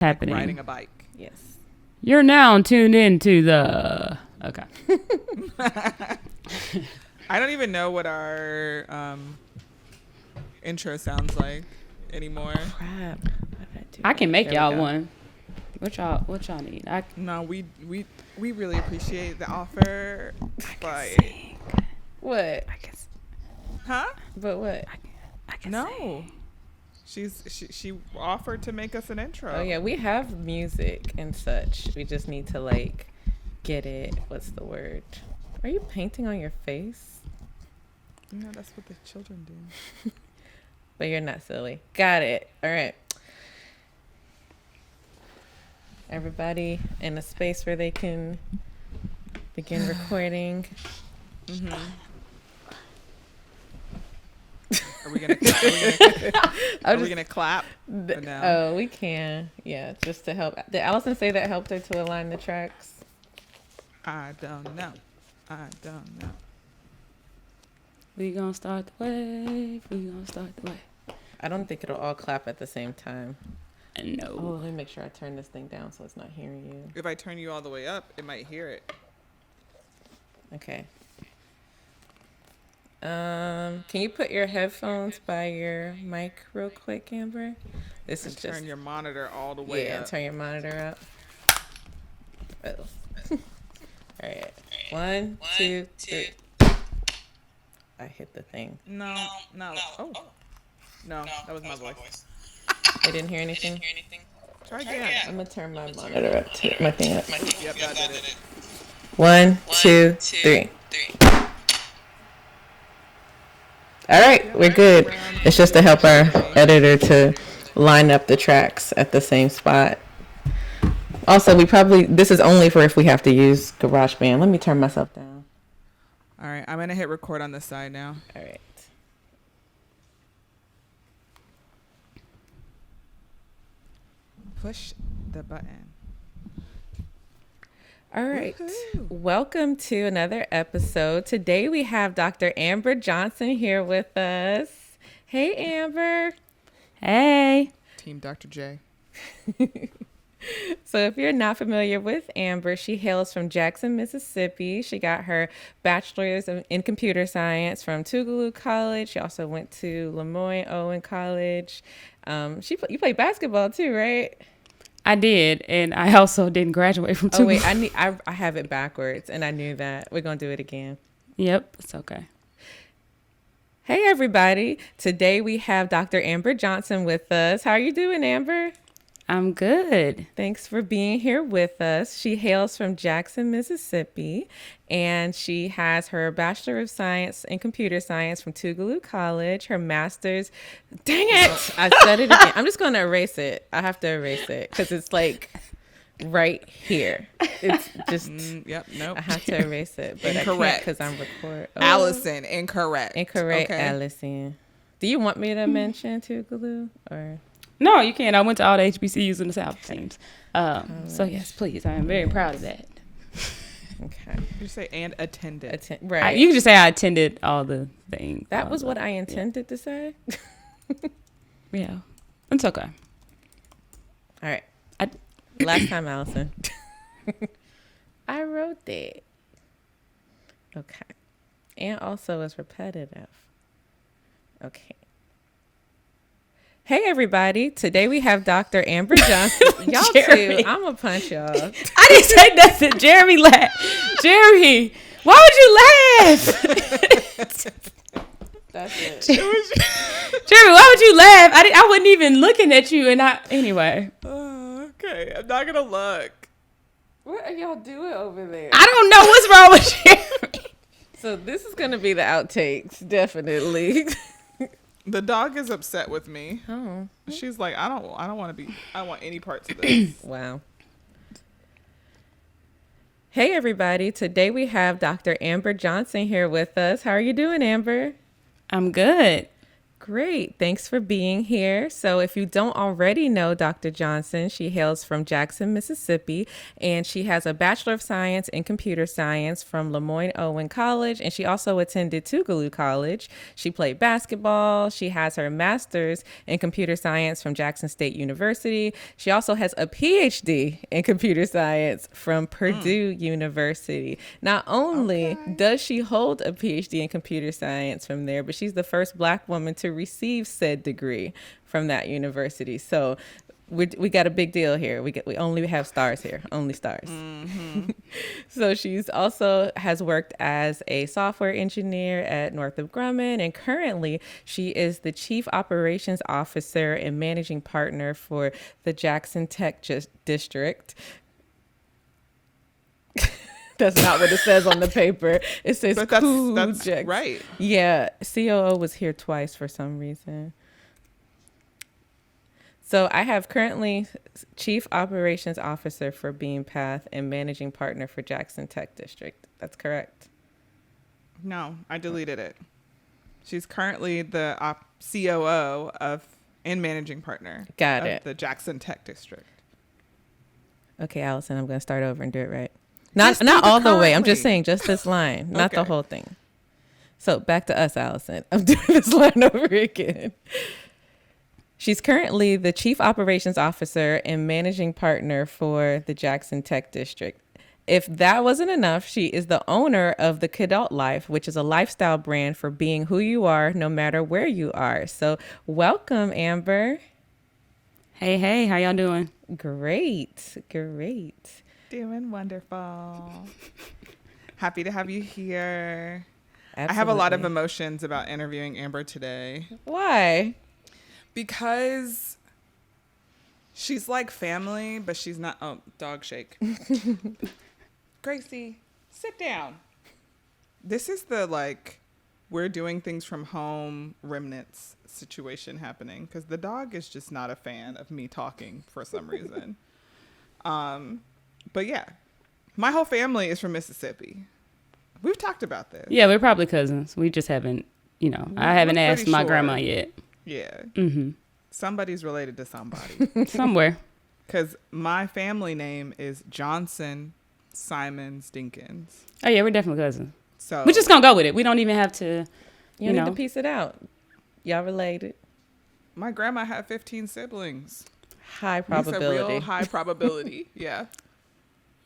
happening. Riding a bike. Yes. You're now tuned into the... Okay. I don't even know what our intro sounds like anymore. Crap. I can make There y'all we go. one. What y'all need? No, we really appreciate the offer. But What? I can. huh? But what? I can No. She offered to make us an intro. Oh yeah, we have music and such. We just need to like get it. What's the word? Are you painting on your face? You know, that's what the children do. But you're not silly. Got it. All right. Everybody in a space where they can begin recording. Mm-hmm. Are we gonna clap? Or no? Oh, we can. Yeah, just to help. Did Allison say that helped her to align the tracks? I don't know. We gonna start the wave. We gonna start the wave. I don't think it'll all clap at the same time. No. Oh, let me make sure I turn this thing down so it's not hearing you. If I turn you all the way up, it might hear it. Okay. Can you put your headphones by your mic real quick, Amber? This is Turn just your monitor all the way up. turn your monitor up. Oh. All right. 1, 2, 3. I hit the thing. No. Oh. No, that was my voice. I didn't hear anything. Try again. I'm gonna turn my monitor up too. My thing up. Yep, that did it. 1, 2, 3. All right, we're good. It's just to help our editor to line up the tracks at the same spot. Also, this is only for if we have to use GarageBand. Let me turn myself down. All right, I'm gonna hit record on this side now. All right. Push the button. All right. Woohoo. Welcome to another episode. Today we have Dr. Amber Johnson here with us. Hey, Amber. Hey. Team Dr. J. So if you're not familiar with Amber, she hails from Jackson, Mississippi. She got her bachelor's in computer science from Tougaloo College. She also went to Lemoyne Owen College. You played basketball too, right? I did, and I also didn't graduate from Oh wait, Tougaloo. I have it backwards, and I knew that. We're gonna do it again. Yep, it's okay. Hey everybody! Today we have Dr. Amber Johnson with us. How are you doing, Amber? I'm good. Thanks for being here with us. She hails from Jackson, Mississippi, and she has her Bachelor of Science in Computer Science from Tougaloo College, her master's. Dang it! I said it again. I'm just going to erase it. I have to erase it because it's like right here. It's just, Yep, nope. I have to erase it, but Incorrect. because I'm recording. Oh, Allison, incorrect. Incorrect, Okay. Allison. Do you want me to mention Tougaloo or? No, you can't. I went to all the HBCUs in the South teams. So yes, please. I am very proud of that. Okay. You say and attended. Right. You can just say I attended all the things. That was what I intended to say. Yeah, it's okay. All right. Last time, Allison. I wrote that. Okay. And also it's repetitive. Okay. Hey, everybody. Today we have Dr. Amber Johnson. Y'all Jeremy. too. I'm going to punch y'all. I didn't say nothing. Jeremy laughed. Jeremy, why would you laugh? That's it. Jeremy, why would you laugh? I wasn't even looking at you. Anyway. Okay, I'm not gonna look. What are y'all doing over there? I don't know what's wrong with Jeremy. So this is going to be the outtakes, definitely. The dog is upset with me. Oh. She's like, I don't want to be. I don't want any parts of this. Wow. Hey, everybody. Today we have Dr. Amber Johnson here with us. How are you doing, Amber? I'm good. Great. Thanks for being here. So if you don't already know Dr. Johnson, she hails from Jackson, Mississippi, and she has a Bachelor of Science in Computer Science from Lemoyne-Owen College, and she also attended Tougaloo College. She played basketball. She has her Master's in Computer Science from Jackson State University. She also has a PhD in Computer Science from Purdue University. Not only does she hold a PhD in Computer Science from there, but she's the first Black woman to receive said degree from that university. So we got a big deal here. We only have stars here, only stars. Mm-hmm. So she's also has worked as a software engineer at Northrop Grumman, and currently she is the Chief Operations Officer and Managing Partner for the JXN Tech District. That's not what it says on the paper. It says but that's right. Yeah, COO was here twice for some reason. So I have currently Chief Operations Officer for Beampath and Managing Partner for JXN Tech District. That's correct? No, I deleted it. She's currently the COO and Managing Partner of the JXN Tech District. Okay, Allison, I'm going to start over and do it right. Not all the way. I'm just saying just this line, not the whole thing. So back to us, Allison. I'm doing this line over again. She's currently the Chief Operations Officer and Managing Partner for the JXN Tech District. If that wasn't enough, she is the owner of the Kidult Life, which is a lifestyle brand for being who you are, no matter where you are. So welcome, Amber. Hey, how y'all doing? Great. Doing wonderful. Happy to have you here. Absolutely. I have a lot of emotions about interviewing Amber today. Why? Because she's like family, but she's not. Oh, dog shake. Gracie, sit down. This is the we're doing things from home remnants situation happening because the dog is just not a fan of me talking for some reason. But yeah, my whole family is from Mississippi. We've talked about this. Yeah, we're probably cousins. We just haven't, I haven't asked my grandma yet. Yeah. Mm-hmm. Somebody's related to somebody. Somewhere. Because my family name is Johnson Simon Stinkins. Oh, yeah, we're definitely cousins. So we're just going to go with it. We don't even have to, you need to piece it out. Y'all related. My grandma had 15 siblings. High probability. It's a real high probability. Yeah.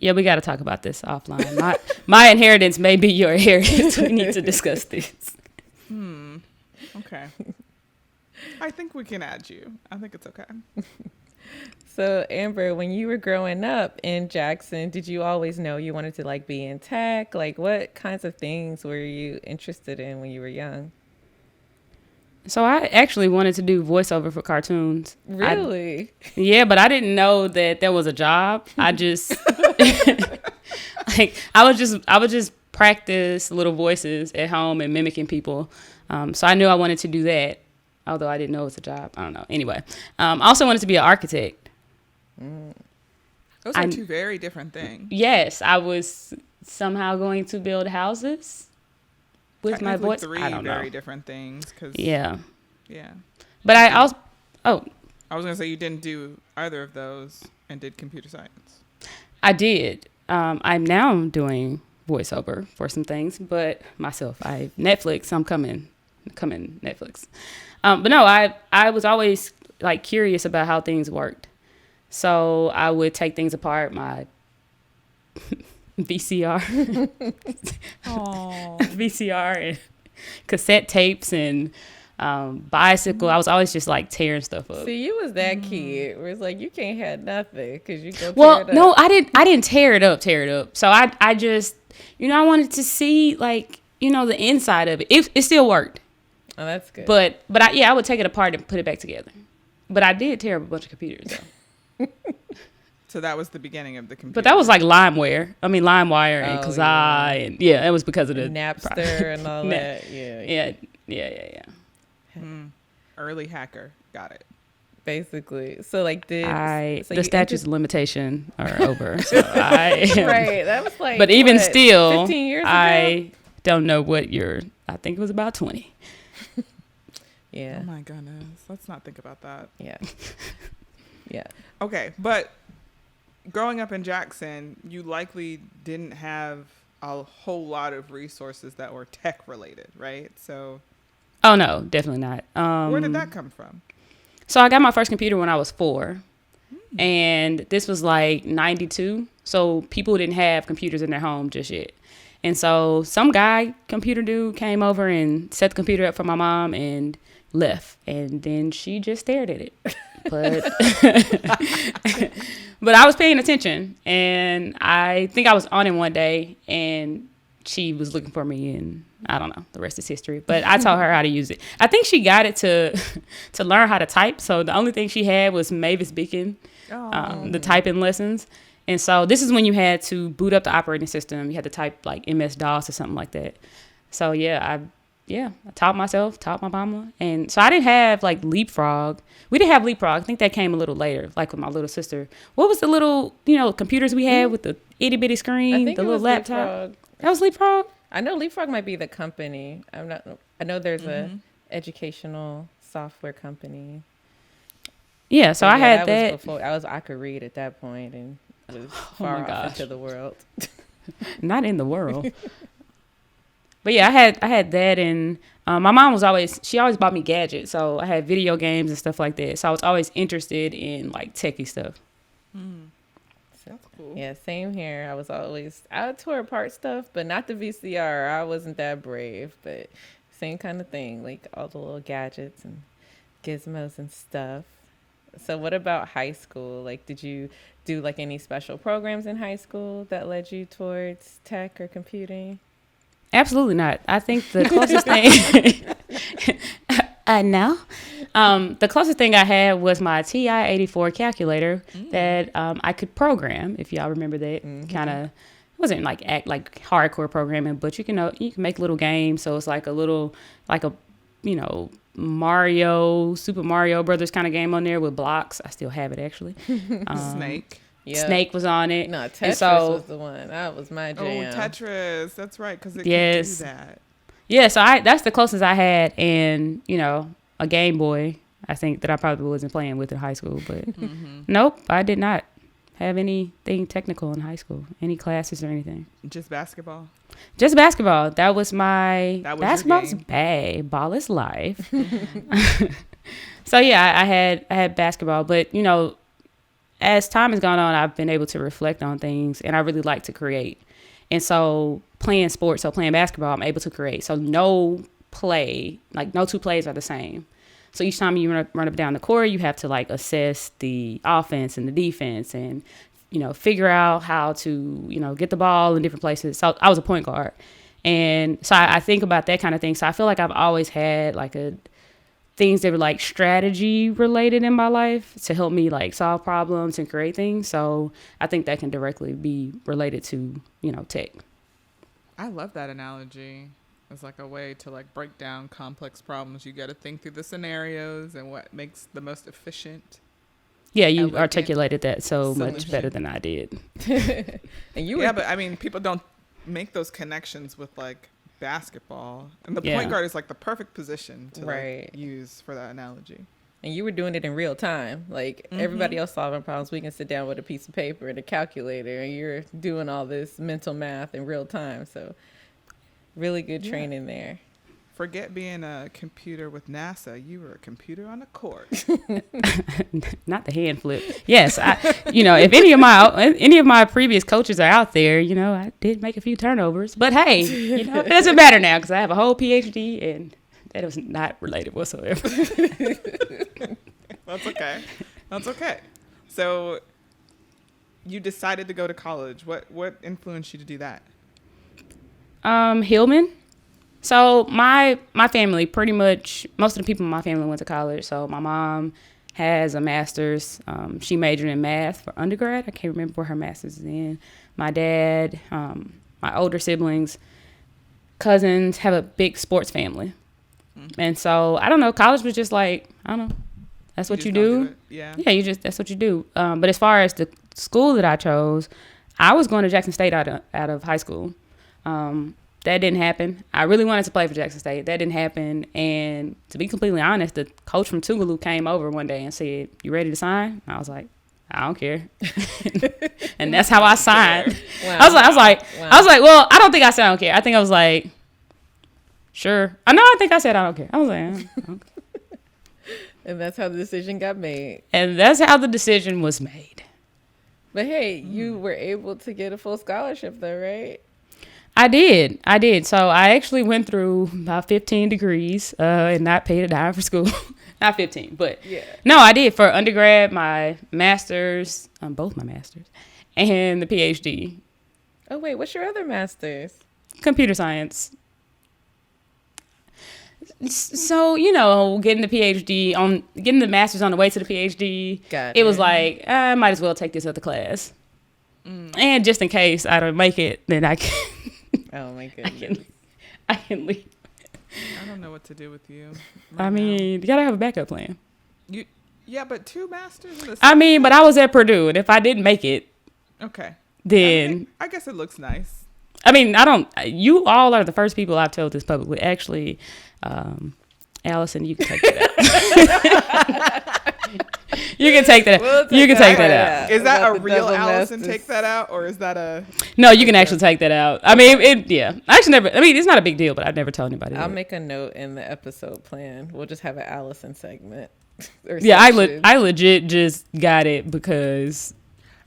Yeah, we got to talk about this offline. My inheritance may be your inheritance. We need to discuss this. Okay. I think we can add you. I think it's okay. So, Amber, when you were growing up in Jackson, did you always know you wanted to be in tech? What kinds of things were you interested in when you were young? So I actually wanted to do voiceover for cartoons. Really? Yeah, but I didn't know that there was a job. I just I would just practice little voices at home and mimicking people. So I knew I wanted to do that, although I didn't know it was a job. I don't know. Anyway, I also wanted to be an architect. Those are two very different things. Yes, I was somehow going to build houses. With my voice, three I don't know. Very different things. Yeah. I But I also, was gonna say you didn't do either of those and did computer science. I did. I'm now doing voiceover for some things, but myself, Netflix. I'm coming Netflix. But no, I was always curious about how things worked, so I would take things apart. My VCR and cassette tapes and bicycle. I was always just tearing stuff up. See, you was that kid where it's you can't have nothing because you go. Well, tear it up. No, I didn't tear it up. So I just I wanted to see the inside of it. It still worked. Oh, that's good. But I would take it apart and put it back together. But I did tear up a bunch of computers though. So that was the beginning of the computer. But that was LimeWire and Kazaa and it was because of the Napster and all that. Yeah. Early hacker. Got it. Basically. So the statutes of limitation are over. So right. That was but even still 15 years ago? I don't know what I think it was about 20. Yeah. Oh my goodness. Let's not think about that. Yeah. Yeah. Okay, but growing up in Jackson, you likely didn't have a whole lot of resources that were tech related, right? So Oh no, definitely not. where did that come from? So I got my first computer when I was 4. And this was like 92. So people didn't have computers in their home just yet. And so some guy, computer dude, came over and set the computer up for my mom and left. And then she just stared at it. But but I was paying attention. And I think I was on it one day and she was looking for me, and I don't know, the rest is history. But I taught her how to use it. I think she got it to learn how to type. So the only thing she had was Mavis Beacon, the typing lessons. And so this is when you had to boot up the operating system. You had to type like MS-DOS or something like that. So I taught myself, taught my mama. And so I didn't have like Leapfrog. We didn't have Leapfrog. I think that came a little later, like with my little sister. What was the little, computers we had with the itty bitty screen, the little laptop? Leapfrog. That was Leapfrog? I know Leapfrog might be the company. I know there's a educational software company. Yeah, so I had that. Was before I could read at that point and was far off into the world. Not in the world. But yeah, I had that, and my mom she always bought me gadgets. So I had video games and stuff like that. So I was always interested in like techie stuff. That's cool. Yeah, same here. I tore apart stuff, but not the VCR. I wasn't that brave, but same kind of thing, like all the little gadgets and gizmos and stuff. So what about high school? Like, did you do like any special programs in high school that led you towards tech or computing? Absolutely not. I think the closest thing the closest thing I had was my TI-84 calculator that I could program, if y'all remember that. Kind of wasn't like hardcore programming, but you can make little games. So it's like a little Super Mario Brothers kind of game on there with blocks. I still have it actually. Snake. Yep. Snake was on it. No, Tetris was the one. That was my jam. Oh, Tetris. That's right, because it can do that. Yeah, so that's the closest I had, and a Game Boy. I think that I probably wasn't playing with in high school, but nope, I did not have anything technical in high school, any classes or anything. Just basketball. Just basketball. That was basketball's your game. bad. Ball is life. So yeah, I had basketball, but as time has gone on, I've been able to reflect on things, and I really like to create. And so playing basketball, I'm able to create. So no two plays are the same. So each time you run up and down the court, you have to like assess the offense and the defense and, figure out how to, get the ball in different places. So I was a point guard. And so I think about that kind of thing. So I feel like I've always had things that were like strategy related in my life to help me like solve problems and create things. So I think that can directly be related to, tech. I love that analogy. It's like a way to like break down complex problems. You got to think through the scenarios and what makes the most efficient. Yeah, you articulated that so much better than I did. But I mean, people don't make those connections with like basketball, and the point guard is like the perfect position to like, use for that analogy. And you were doing it in real time. Like everybody else solving problems, we can sit down with a piece of paper and a calculator, and you're doing all this mental math in real time. So really good training there. Forget being a computer with NASA. You were a computer on a court. Not the hand flip. Yes, if any of my previous coaches are out there, I did make a few turnovers. But hey, it doesn't matter now because I have a whole PhD, and that was not related whatsoever. That's okay. So you decided to go to college. What influenced you to do that? Hillman. So my family, pretty much most of the people in my family went to college. So my mom has a master's. She majored in math for undergrad. I can't remember where her master's is in. My dad, my older siblings, cousins have a big sports family. And so I don't know. College was just like, I don't know. That's what you do. Yeah. Yeah, that's what you do. But as far as the school that I chose, I was going to Jackson State out of high school. that didn't happen. I really wanted to play for Jackson State. That didn't happen. And to be completely honest, the coach from Tougaloo came over one day and said, "You ready to sign?" I was like, "I don't care." And that's how I signed. Wow. I was like, well, I don't think I said I don't care. I think I was like, sure. I think I said I don't care. I was like, okay. And that's how the decision got made. And that's how the decision was made. But hey, you were able to get a full scholarship though, right? I did. So I actually went through about 15 degrees and not paid a dime for school. Not 15, but yeah. No, I did for undergrad, my master's, both my masters, and the PhD. Oh, wait, what's your other master's? Computer science. So, you know, getting the master's on the way to the PhD, it was like, I might as well take this other class. And just in case I don't make it, then I can. Oh my goodness. I can leave. I don't know what to do with you. I mean, you gotta have a backup plan. Yeah, but 2 masters in the I mean, but I was at Purdue, and if I didn't make it, okay, then I guess it looks nice. I mean, you all are the first people I've told this publicly. Actually, Allison, you can take that out. You can take that. You can take that out. Is that a real Allison take that out, or is that a? No, you can actually take that out. I mean, yeah. I actually never. I mean, it's not a big deal, but I've never told anybody. I'll make a note in the episode plan. We'll just have an Allison segment. Yeah, I legit just got it because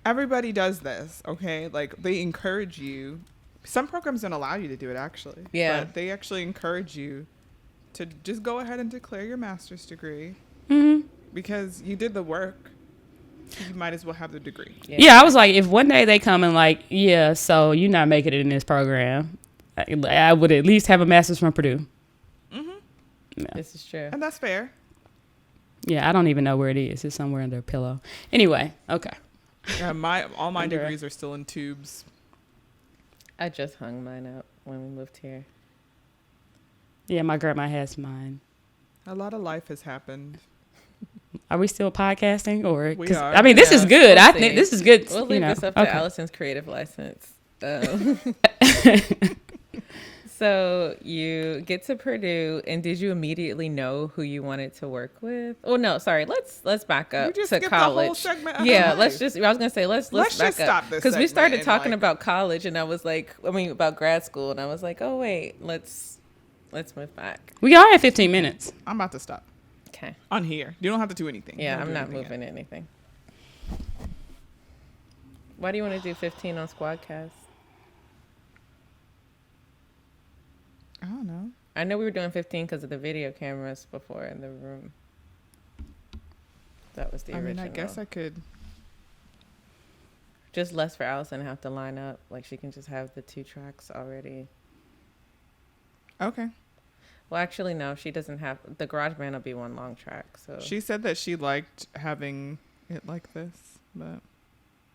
everybody does this. Okay, like they encourage you. Some programs don't allow you to do it, actually. Yeah, but they actually encourage you to just go ahead and declare your master's degree. Mm-hmm. Because you did the work, you might as well have the degree. Yeah, I was like, if one day they come and like, yeah, so you're not making it in this program, I would at least have a master's from Purdue. Mm-hmm. Yeah. This is true. And that's fair. Yeah, I don't even know where it is. It's somewhere under a pillow. Anyway, okay. All my degrees are still in tubes. I just hung mine up when we moved here. Yeah, my grandma has mine. A lot of life has happened. Are we still podcasting, or? We are. I mean, this is good. I think this is good. We'll leave this up to Allison's creative license. So you get to Purdue, and did you immediately know who you wanted to work with? Oh no, sorry. Let's back up to college. The whole segment yeah, let's just. I was gonna say let's back just up stop this because we started talking like, about college, and I was like, about grad school, and I was like, oh wait, let's move back. We are at 15 minutes. I'm about to stop. Okay. On here, you don't have to do anything. Yeah, I'm not moving anything. Why do you want to do 15 on Squadcast? I don't know. I know we were doing 15 because of the video cameras before in the room. That was the original. I mean, I guess I could. Just less for Allison to have to line up. Like, she can just have the 2 tracks already. Okay. Well, actually, no. She doesn't have... The GarageBand will be 1 long track, so... She said that she liked having it like this, but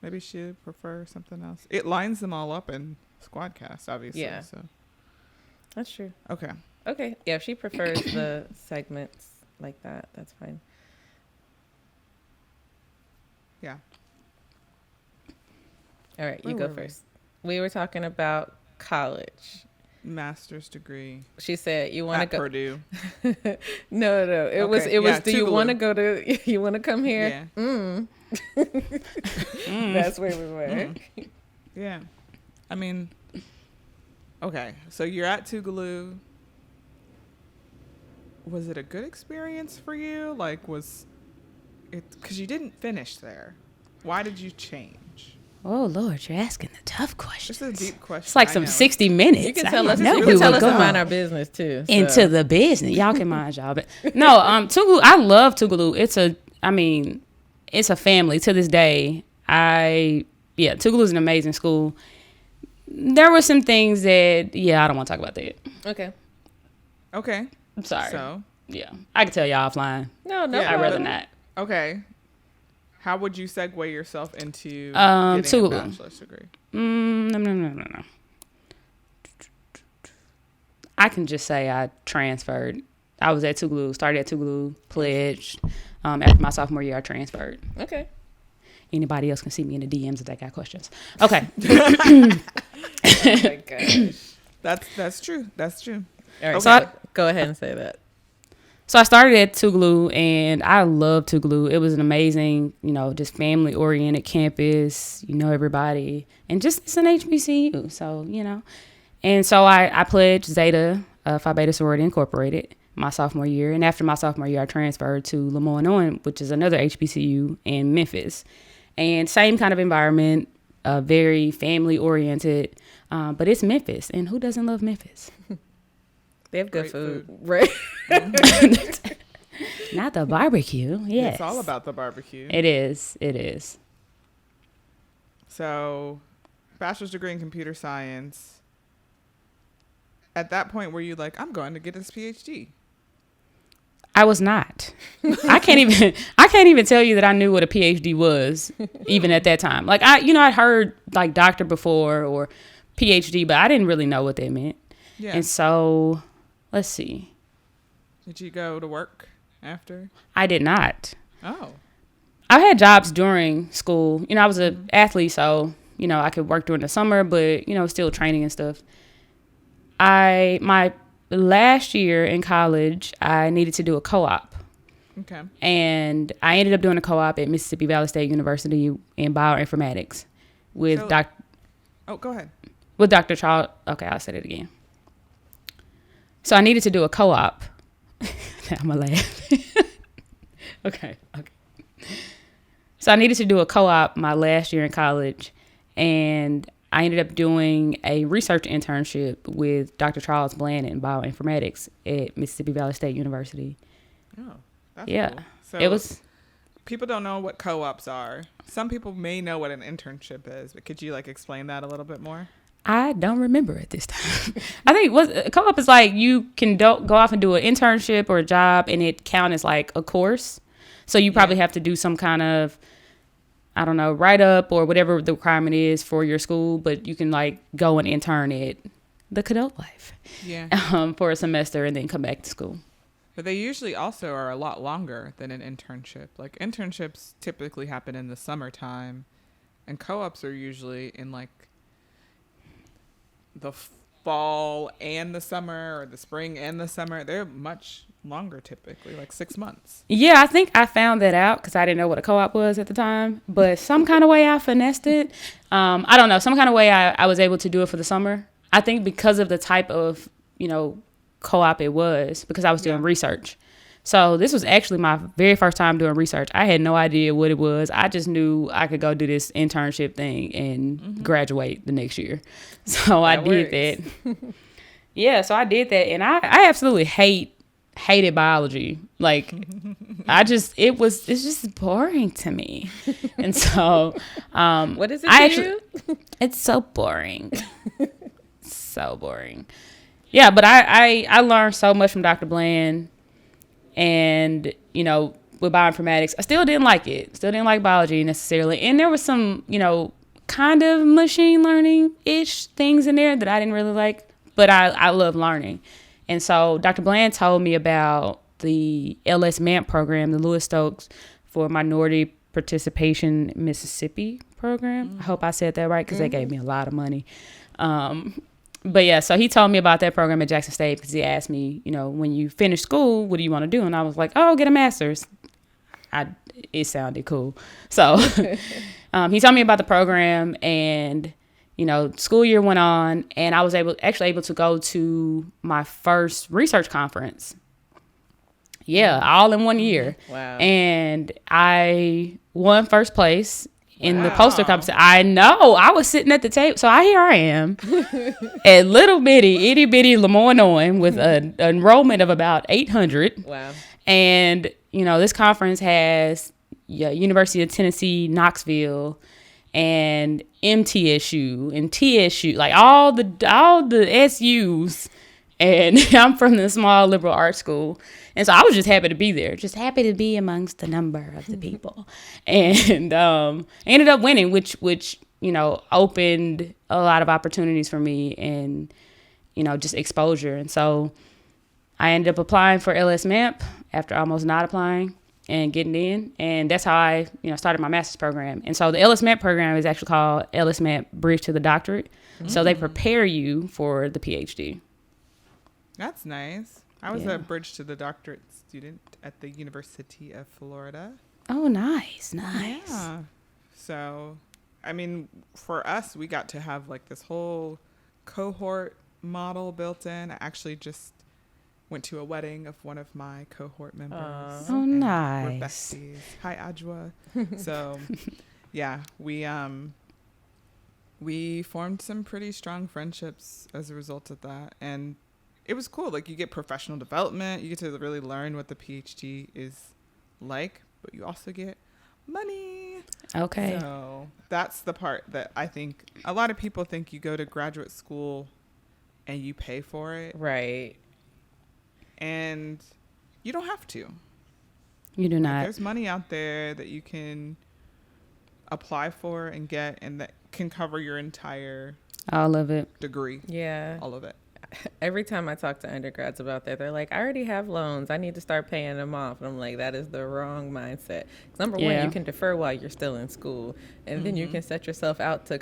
maybe she'd prefer something else. It lines them all up in Squadcast, obviously. Yeah. So. That's true. Okay. Okay. Yeah, if she prefers the segments like that, that's fine. Yeah. All right, you go first. We were talking about college. Master's degree. She said you want to go Purdue. No. It was do you want to go to you want to come here? Yeah. That's where we were. Yeah. I mean, okay. So you're at Tougaloo. Was it a good experience for you? Like, was it because you didn't finish there? Why did you change? Oh Lord, you're asking the tough questions. It's a deep question. It's like some 60 minutes. You can tell us. You can tell us to mind our business too. So. Into the business, y'all can mind y'all. But no, Tougaloo. I love Tougaloo. It's a family to this day. Tougaloo is an amazing school. There were some things that I don't want to talk about that. Okay. I'm sorry. So I can tell y'all offline. No, I'd rather not. Okay. How would you segue yourself into getting Tougaloo. a bachelor's degree? No. I can just say I transferred. I was at Tougaloo, started at Tougaloo, pledged. After my sophomore year, I transferred. Okay. Anybody else can see me in the DMs if they got questions. Okay. Oh my gosh. That's true. That's true. All right, So go ahead and say that. So I started at Tougaloo, and I love Tougaloo. It was an amazing, just family-oriented campus. You know everybody. And just it's an HBCU. So, And so I pledged Zeta Phi Beta Sorority Incorporated my sophomore year. And after my sophomore year, I transferred to Lemoyne, which is another HBCU in Memphis. And same kind of environment, very family-oriented. But it's Memphis. And who doesn't love Memphis? They have good Great food. Right? Not the barbecue. Yes. It's all about the barbecue. It is. It is. So, bachelor's degree in computer science. At that point, were you like, I'm going to get this PhD? I was not. I can't even tell you that I knew what a PhD was, even at that time. Like I'd heard like doctor before or PhD, but I didn't really know what that meant. Yeah. And so, let's see. Did you go to work after? I did not. Oh. I had jobs during school. I was an athlete, so, I could work during the summer, but, still training and stuff. My last year in college, I needed to do a co-op. Okay. And I ended up doing a co-op at Mississippi Valley State University in bioinformatics with Oh, go ahead. with Dr. Charles. Okay, I'll say it again. So I needed to do a co-op. I'm going to laugh. Okay. So I needed to do a co-op my last year in college, and I ended up doing a research internship with Dr. Charles Bland in bioinformatics at Mississippi Valley State University. Oh, that's Yeah. cool. So It was... people don't know what co-ops are. Some people may know what an internship is, but could you explain that a little bit more? I don't remember at this time. I think co-op is like you can go off and do an internship or a job, and it count as like a course. So you probably have to do some kind of, I don't know, write up or whatever the requirement is for your school, but you can go and intern at the Cadet Life for a semester and then come back to school. But they usually also are a lot longer than an internship. Like internships typically happen in the summertime, and co-ops are usually in the fall and the summer, or the spring and the summer. They're much longer typically, 6 months. Yeah, I think I found that out because I didn't know what a co-op was at the time, but some kind of way I finessed it. I don't know, some kind of way I was able to do it for the summer. I think because of the type of, co-op it was, because I was doing research. So this was actually my very first time doing research. I had no idea what it was. I just knew I could go do this internship thing and graduate the next year. So I did that. Yeah, so I did that, and I absolutely hated biology. It's just boring to me. And so what is it to you? It's so boring. So boring. Yeah, but I learned so much from Dr. Bland, and with bioinformatics, I still didn't like it. Still didn't like biology necessarily. And there was some, kind of machine learning-ish things in there that I didn't really like, but I love learning. And so Dr. Bland told me about the LS MAMP program, the Lewis Stokes for Minority Participation Mississippi program. I hope I said that right because they gave me a lot of money. But yeah, so he told me about that program at Jackson State because he asked me, when you finish school, what do you want to do? And I was like, get a master's. It sounded cool. So he told me about the program, and school year went on, and I was able to go to my first research conference. Yeah, all in 1 year. Wow. And I won first place in the poster competition. I know. I was sitting at the table. So here I am at little bitty, itty bitty Lemoyne with an enrollment of about 800. Wow. And, this conference has University of Tennessee, Knoxville, and MTSU and TSU, all the SUs. And I'm from the small liberal arts school. And so I was just happy to be there, just happy to be amongst the number of the people. And ended up winning, which opened a lot of opportunities for me and, just exposure. And so I ended up applying for LS MAMP after almost not applying. and getting in. And that's how I, started my master's program. And so the LS-MET program is actually called LS-MET Bridge to the Doctorate. So they prepare you for the PhD. That's nice. I was a Bridge to the Doctorate student at the University of Florida. Oh, nice. Yeah. So, I mean, for us, we got to have like this whole cohort model built in. I actually just went to a wedding of one of my cohort members. Oh, nice. We're besties. Hi, Ajwa. So, yeah, we formed some pretty strong friendships as a result of that. And it was cool. Like, you get professional development. You get to really learn what the PhD is like, but you also get money. Okay. So that's the part that I think a lot of people think you go to graduate school and you pay for it. Right. And you don't have to. You do not. There's money out there that you can apply for and get, and that can cover your entire all of it. degree. Yeah. All of it. Every time I talk to undergrads about that, they're like, I already have loans. I need to start paying them off. And I'm like, that is the wrong mindset. 'Cause number one, you can defer while you're still in school. And then you can set yourself up to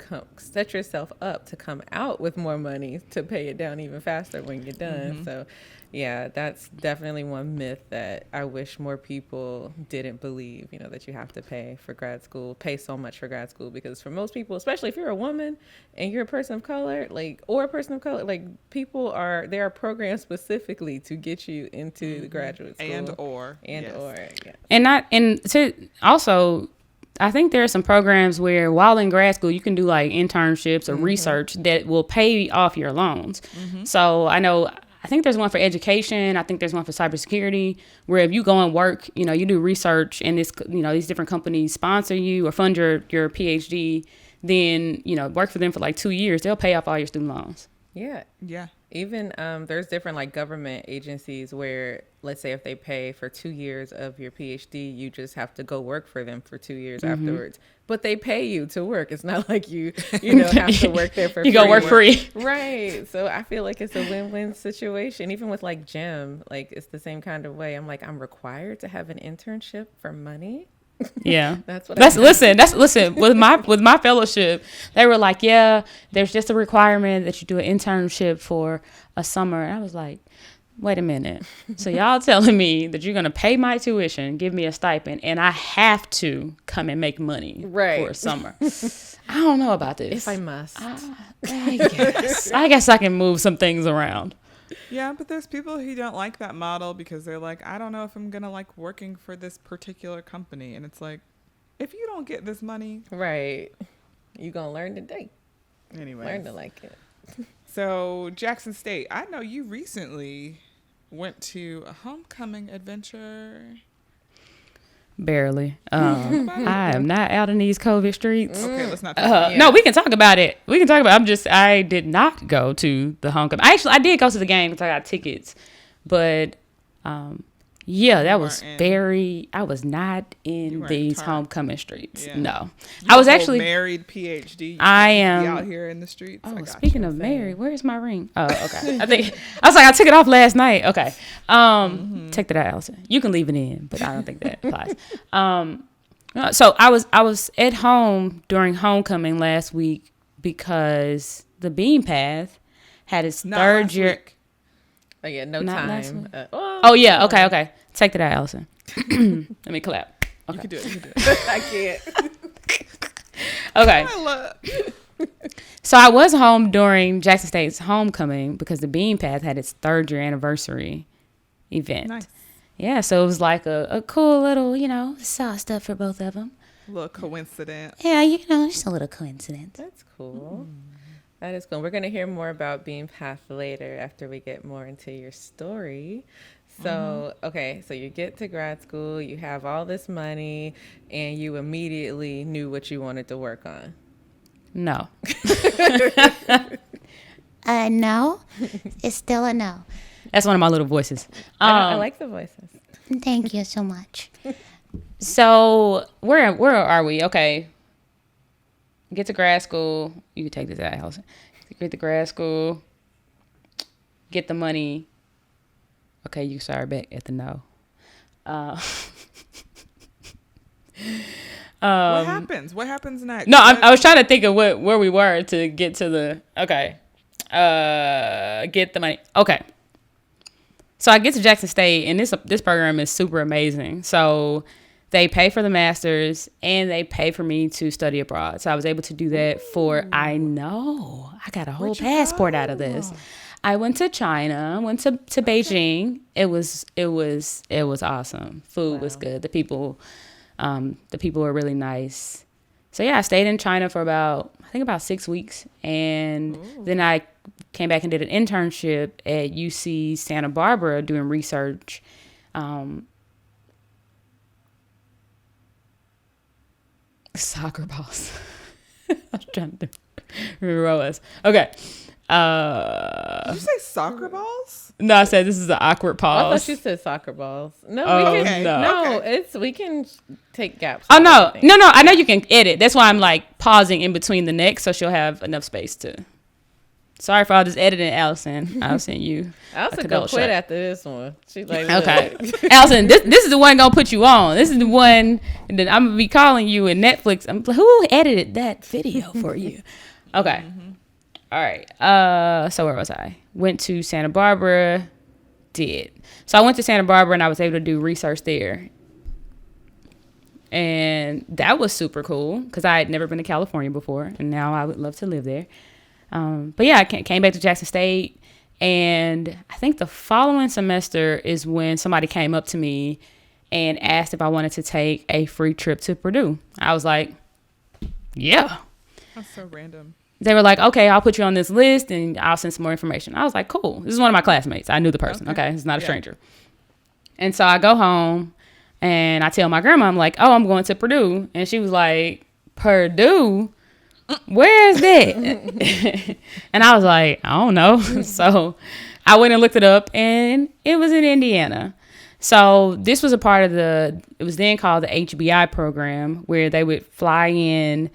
come out with more money to pay it down even faster when you're done. So yeah, that's definitely one myth that I wish more people didn't believe, that you have to pay for grad school, pay so much for grad school, because for most people, especially if you're a woman and you're a person of color, there are programs specifically to get you into the graduate school. Also, I think there are some programs where while in grad school, you can do like internships or research that will pay off your loans. So I think there's one for education. I think there's one for cybersecurity, where if you go and work, you do research and this, these different companies sponsor you or fund your PhD, then, work for them for like 2 years. They'll pay off all your student loans. Yeah. Yeah. Even there's different like government agencies where, let's say if they pay for 2 years of your PhD, you just have to go work for them for 2 years afterwards. But they pay you to work. It's not like you have to work there for free. You go work free. Right. So I feel like it's a win-win situation. Even with like GEM, like it's the same kind of way. I'm like, I'm required to have an internship for money. Yeah. Listen, with my fellowship, they were like, yeah, there's just a requirement that you do an internship for a summer. And I was like, wait a minute. So y'all telling me that you're going to pay my tuition, give me a stipend, and I have to come and make money for a summer. I don't know about this. If I must. I guess I can move some things around. Yeah, but there's people who don't like that model because they're like, I don't know if I'm going to like working for this particular company. And it's like, if you don't get this money. Right. You're going to learn today. Anyway. Learn to like it. So Jackson State, I know you recently went to a homecoming adventure. Barely. I am not out in these COVID streets. Okay, let's not talk about it. No, we can talk about it. I did not go to the homecoming. I did go to the game because I got tickets. But, that was I was not in these homecoming streets. Yeah. No. I was actually married PhD. I am out here in the streets. Oh, speaking of married, where's my ring? Oh, okay. I took it off last night. Okay. Take that out, Allison. You can leave it in, but I don't think that applies. So I was at home during homecoming last week because the Beam Path had its third year. Week. Oh yeah, time. Okay. Take that out, Allison. Let me clap. Okay. You can do it. I can't. Okay. So I was home during Jackson State's homecoming because the Beam Path had its 3rd year anniversary event. Nice. Yeah, so it was like a cool little, saw stuff for both of them. A little coincidence. Yeah, just a little coincidence. That's cool. That is cool. We're going to hear more about Beam Path later after we get more into your story. So, okay, so you get to grad school, you have all this money, and you immediately knew what you wanted to work on. No. No. It's still a no. That's one of my little voices. I like the voices. Thank you so much. So where are we? Okay. Get to grad school. You can take this out, Allison. Get to grad school. Get the money. Okay, you started back at the no. What happens? What happens next? No, I was trying to think of where we were to get to the get the money. Okay, so I get to Jackson State, and this program is super amazing. So they pay for the master's and they pay for me to study abroad. So I was able to do that I got a whole passport out of this. I went to China, went to Beijing. It was awesome. Food was good. The people were really nice. So yeah, I stayed in China for about 6 weeks, and then I came back and did an internship at UC Santa Barbara doing research. Soccer balls. I was trying to remember us. Okay. Did you say soccer balls? No, I said this is an awkward pause. I thought you said soccer balls. No, we can take gaps. Oh no. I know you can edit. That's why I'm like pausing in between the next, so she'll have enough space to. Sorry for all this editing, Allison. I'll send you. Allison gonna quit after this one. She's like, okay, Allison, this is the one gonna put you on. This is the one that I'm gonna be calling you in Netflix. I'm like, who edited that video for you? Okay. All right. So where was I? Went to Santa Barbara. So I went to Santa Barbara and I was able to do research there. And that was super cool because I had never been to California before, and now I would love to live there. But yeah, I came back to Jackson State, and I think the following semester is when somebody came up to me and asked if I wanted to take a free trip to Purdue. I was like, yeah. That's so random. They were like, okay, I'll put you on this list and I'll send some more information. I was like, cool. This is one of my classmates. I knew the person. Okay. It's not a stranger. And so I go home and I tell my grandma, I'm like, oh, I'm going to Purdue. And she was like, Purdue? Where is that? And I was like, I don't know. So I went and looked it up, and it was in Indiana. So this was a part of it was then called the HBI program, where they would fly in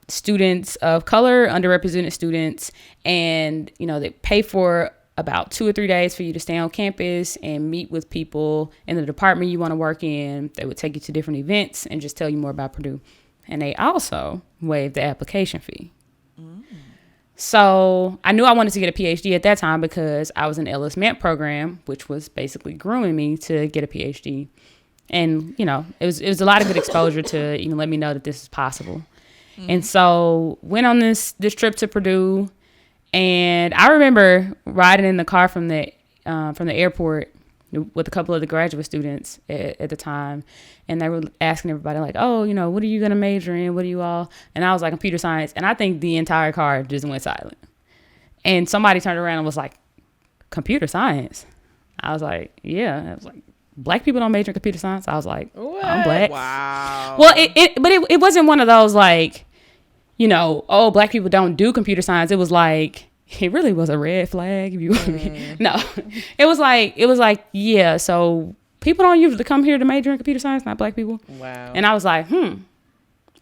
students of color, underrepresented students, and, they pay for about 2 or 3 days for you to stay on campus and meet with people in the department you want to work in. They would take you to different events and just tell you more about Purdue. And they also waived the application fee. So I knew I wanted to get a PhD at that time because I was in Ellis Mint program, which was basically grooming me to get a PhD. And, it was a lot of good exposure to even let me know that this is possible. And so went on this trip to Purdue. And I remember riding in the car from the airport with a couple of the graduate students at the time. And they were asking everybody like, oh, what are you going to major in? What are you all? And I was like, computer science. And I think the entire car just went silent. And somebody turned around and was like, computer science? I was like, yeah. I was like, black people don't major in computer science? I was like, what? I'm black. Wow. Well, it wasn't one of those like, oh, black people don't do computer science. It was like, it really was a red flag. If you want me. No, it was like, yeah. So people don't usually come here to major in computer science, not black people. Wow. And I was like,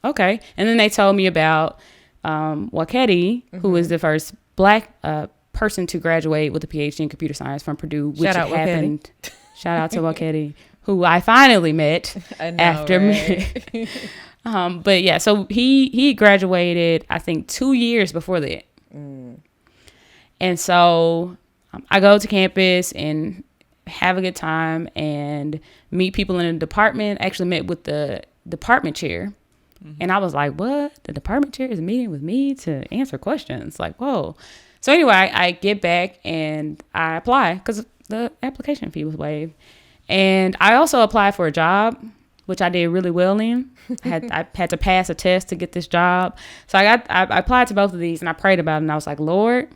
okay. And then they told me about Wakedi, who was the first black person to graduate with a PhD in computer science from Purdue, which happened. Shout out to Wakedi, who I finally met after me. But yeah, so he graduated, I think, 2 years before that. And so I go to campus and have a good time and meet people in the department. I actually met with the department chair. And I was like, what? The department chair is meeting with me to answer questions? Like, whoa. So anyway, I get back and I apply because the application fee was waived. And I also applied for a job, which I did really well in. I had to pass a test to get this job. So I applied to both of these and I prayed about it. And I was like, Lord,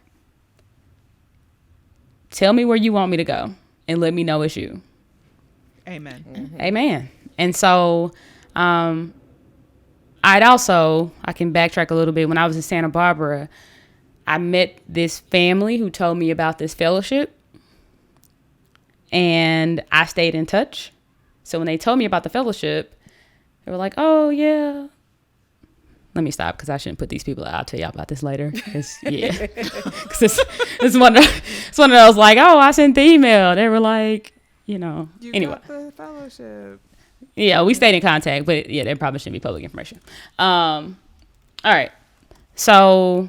tell me where you want me to go and let me know it's you. Amen. Amen. And so I can backtrack a little bit. When I was in Santa Barbara, I met this family who told me about this fellowship. And I stayed in touch. So when they told me about the fellowship, they were like, oh, yeah. Let me stop because I shouldn't put these people out. I'll tell y'all about this later. Cause, yeah. Because it's one of those like, oh, I sent the email. They were like, You anyway. got the fellowship. Yeah, we stayed in contact, but yeah, that probably shouldn't be public information. All right. So,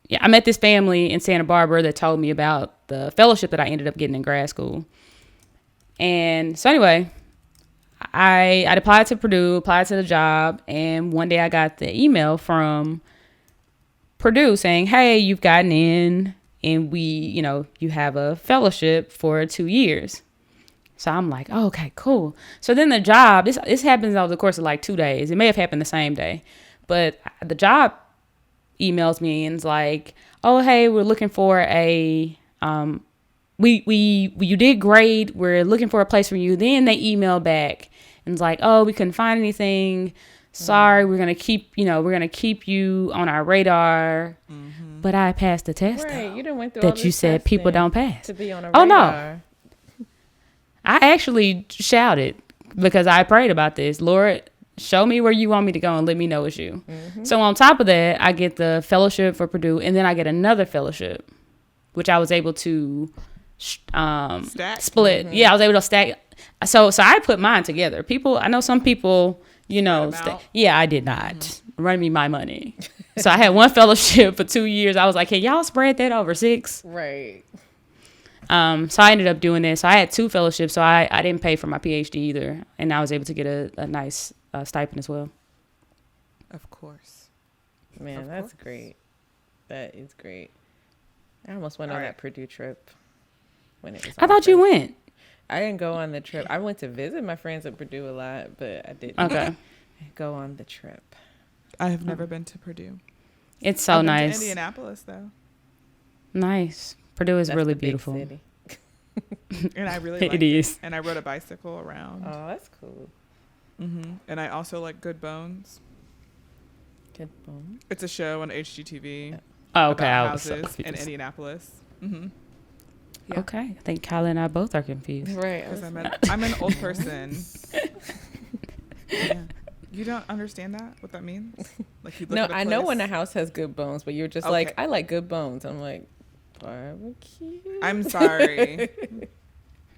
yeah, I met this family in Santa Barbara that told me about the fellowship that I ended up getting in grad school. And so anyway, I applied to Purdue, applied to the job, and one day I got the email from Purdue saying, hey, you've gotten in, and you have a fellowship for 2 years. So I'm like, oh, okay, cool. So then the job, this happens over the course of like 2 days. It may have happened the same day, but the job emails me and is like, oh, hey, we're looking for you did great. We're looking for a place for you. Then they email back and it's like, oh, we couldn't find anything. Sorry, we're gonna keep you on our radar. Mm-hmm. But I passed the test. Right, you done went through that all this you said people don't pass. To be on a radar. Oh no. I actually shouted because I prayed about this. Lord, show me where you want me to go and let me know it's you. Mm-hmm. So on top of that, I get the fellowship for Purdue, and then I get another fellowship, which I was able to split. Mm-hmm. Yeah, I was able to stack. So I put mine together. I know some people, yeah, I did not. Mm-hmm. Run me my money. So I had one fellowship for 2 years. I was like, can y'all spread that over 6? Right. So I ended up doing this. So I had 2 fellowships, so I didn't pay for my PhD either. And I was able to get a nice stipend as well. Of course. Man, that's great. That is great. I almost went on that Purdue trip when it was I thought you went. I didn't go on the trip. I went to visit my friends at Purdue a lot, but I didn't go on the trip. I have never been to Purdue. It's so nice. To Indianapolis, though. Nice. Purdue is really beautiful. Big city. And I really like it. And I rode a bicycle around. Oh, that's cool. Mm-hmm. And I also like Good Bones. Good Bones? It's a show on HGTV. Oh, okay. About houses in Indianapolis. Mm-hmm. Yeah. Okay. I think Kyla and I both are confused. Right. Because I'm an old person. Yeah. You don't understand that? What that means? Like you look no, at a I know place. when a house has good bones, but you're just like, I like good bones. I'm like, barbecue? I'm sorry.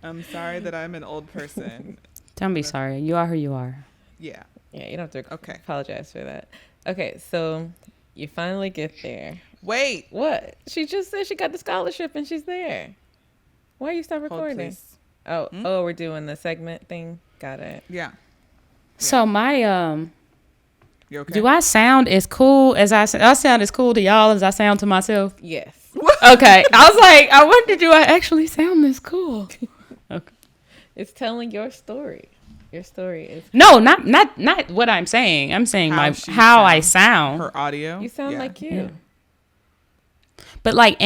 I'm sorry that I'm an old person. Don't be sorry. You are who you are. Yeah. Yeah, you don't have to apologize for that. Okay, so you finally get there. Wait. What? She just said she got the scholarship and she's there. Why you stop recording? Oh, we're doing the segment thing? Got it. Yeah. So my You okay? do I sound as cool as I sound as cool to y'all as I sound to myself? Yes. Okay. I was like, I wonder, do I actually sound this cool? Okay. It's telling your story. Your story is No, not what I'm saying. I'm saying how I sound. Her audio. You sound like you. Yeah. But like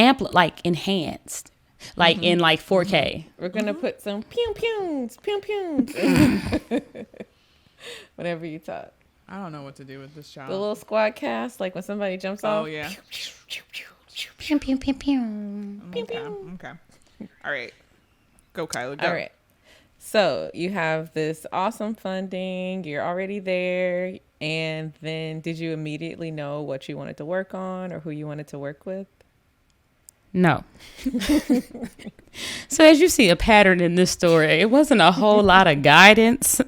enhanced. Like in like 4K. We're gonna put some pew pews. Whenever you talk. I don't know what to do with this child. The little Squadcast, like when somebody jumps off. Oh yeah. Pew, pew, pew, pew. Okay. All right. Go, Kyla. Go. All right. So you have this awesome funding. You're already there. And then did you immediately know what you wanted to work on or who you wanted to work with? No. So as you see a pattern in this story, it wasn't a whole lot of guidance.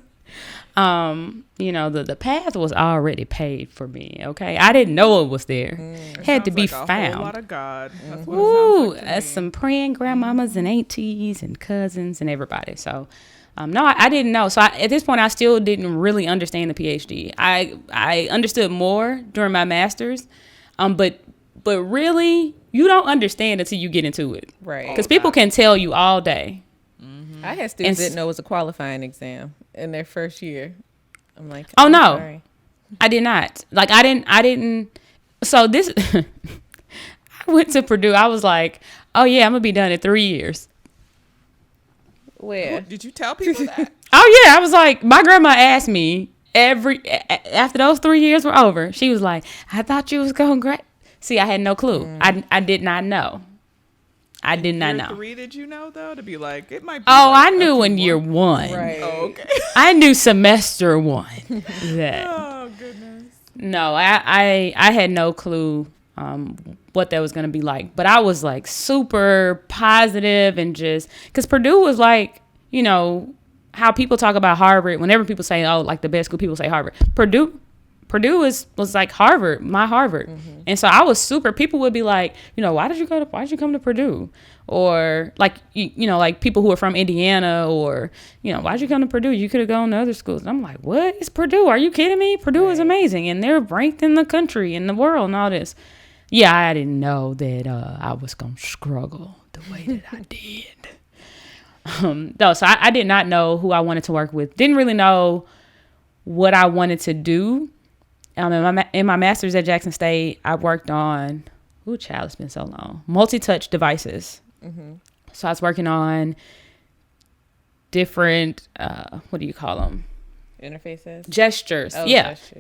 The path was already paid for me. Okay, I didn't know it was there. Had to be like found. A whole lot of God. That's what Ooh, it sounds like some praying grandmamas and aunties and cousins and everybody. So, no, I didn't know. So at this point, I still didn't really understand the PhD. I understood more during my master's, but really, you don't understand until you get into it. Right. Because people can tell you all day. I had students that didn't know it was a qualifying exam in their first year. I'm like, oh no, sorry. I did not. Like I didn't. So this, I went to Purdue. I was like, oh yeah, I'm gonna be done in 3 years. Where? Did you tell people that? Oh yeah, I was like, my grandma asked me after those 3 years were over. She was like, I thought you was going great. See, I had no clue. I did not know. I did not know. 3 did you know though to be like it might be? Oh, like I knew in year 1. Right. Oh, okay. I knew semester 1. That. Oh goodness. No, I had no clue what that was gonna be like, but I was like super positive and just because Purdue was like how people talk about Harvard, whenever people say, oh, like the best school, people say Harvard. Purdue was like Harvard, my Harvard. And so I was people would be like, why did you come to Purdue? Or like, like people who are from Indiana, or, why'd you come to Purdue? You could have gone to other schools. And I'm like, what? It's Purdue. Are you kidding me? Purdue is amazing. And they're ranked in the country, in the world, and all this. Yeah, I didn't know that I was going to struggle the way that I did. No, so I did not know who I wanted to work with. Didn't really know what I wanted to do. In my master's at Jackson State, I worked on, it's been so long, multi-touch devices. So I was working on different, what do you call them? Interfaces? Gestures.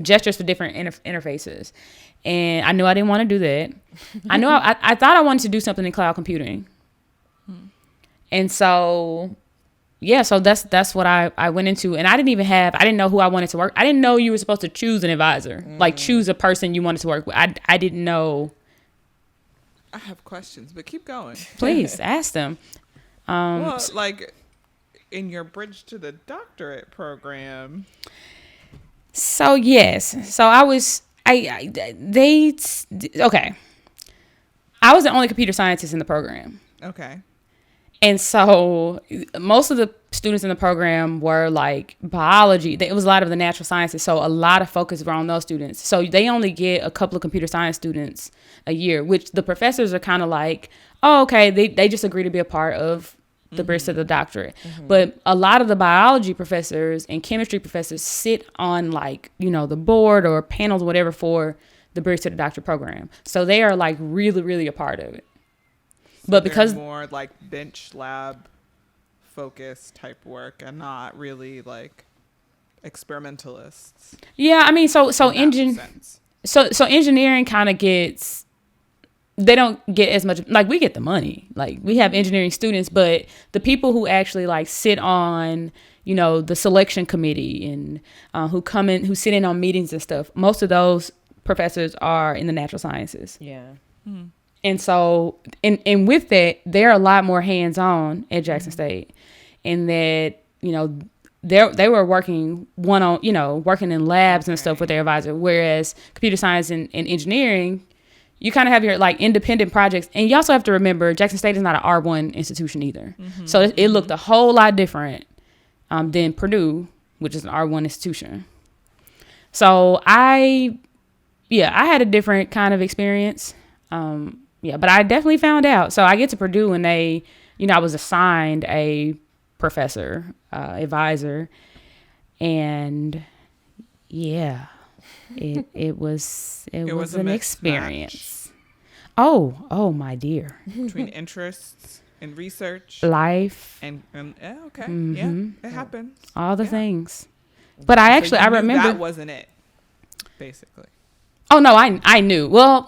Gestures for different interfaces. And I knew I didn't want to do that. I knew I thought I wanted to do something in cloud computing. And so, so that's what I went into. And I didn't know who I wanted to work. I didn't know you were supposed to choose an advisor, like choose a person you wanted to work with. I didn't know. I have questions, but keep going. Please ask them. Well, like in your bridge to the doctorate program. So yes. So I was, okay. I was the only computer scientist in the program. Okay. And so most of the students in the program were like biology. It was a lot of the natural sciences. So a lot of focus were on those students. So they only get a couple of computer science students a year, which the professors are kind of like, oh, okay, they just agree to be a part of the bridge to the doctorate. But a lot of the biology professors and chemistry professors sit on like, the board or panels or whatever for the bridge to the doctorate program. So they are like really, really a part of it. But because more like bench lab focused type work and not really like experimentalists. Yeah, I mean, so engineering kind of they don't get as much, like we get the money, like we have engineering students, but the people who actually like sit on, the selection committee and who sit in on meetings and stuff, most of those professors are in the natural sciences. Yeah. And so, and with that, they're a lot more hands-on at Jackson State, in that, they were working working in labs and stuff with their advisor. Whereas computer science and engineering, you kind of have your like independent projects. And you also have to remember, Jackson State is not an R1 institution either. So it looked a whole lot different than Purdue, which is an R1 institution. So I had a different kind of experience. But I definitely found out. So I get to Purdue and I was assigned a professor, advisor, and it was an experience. Oh my dear. Between interests and research, life, and it happens. All the things. But I remember that wasn't it, basically. Oh no, I knew. Well,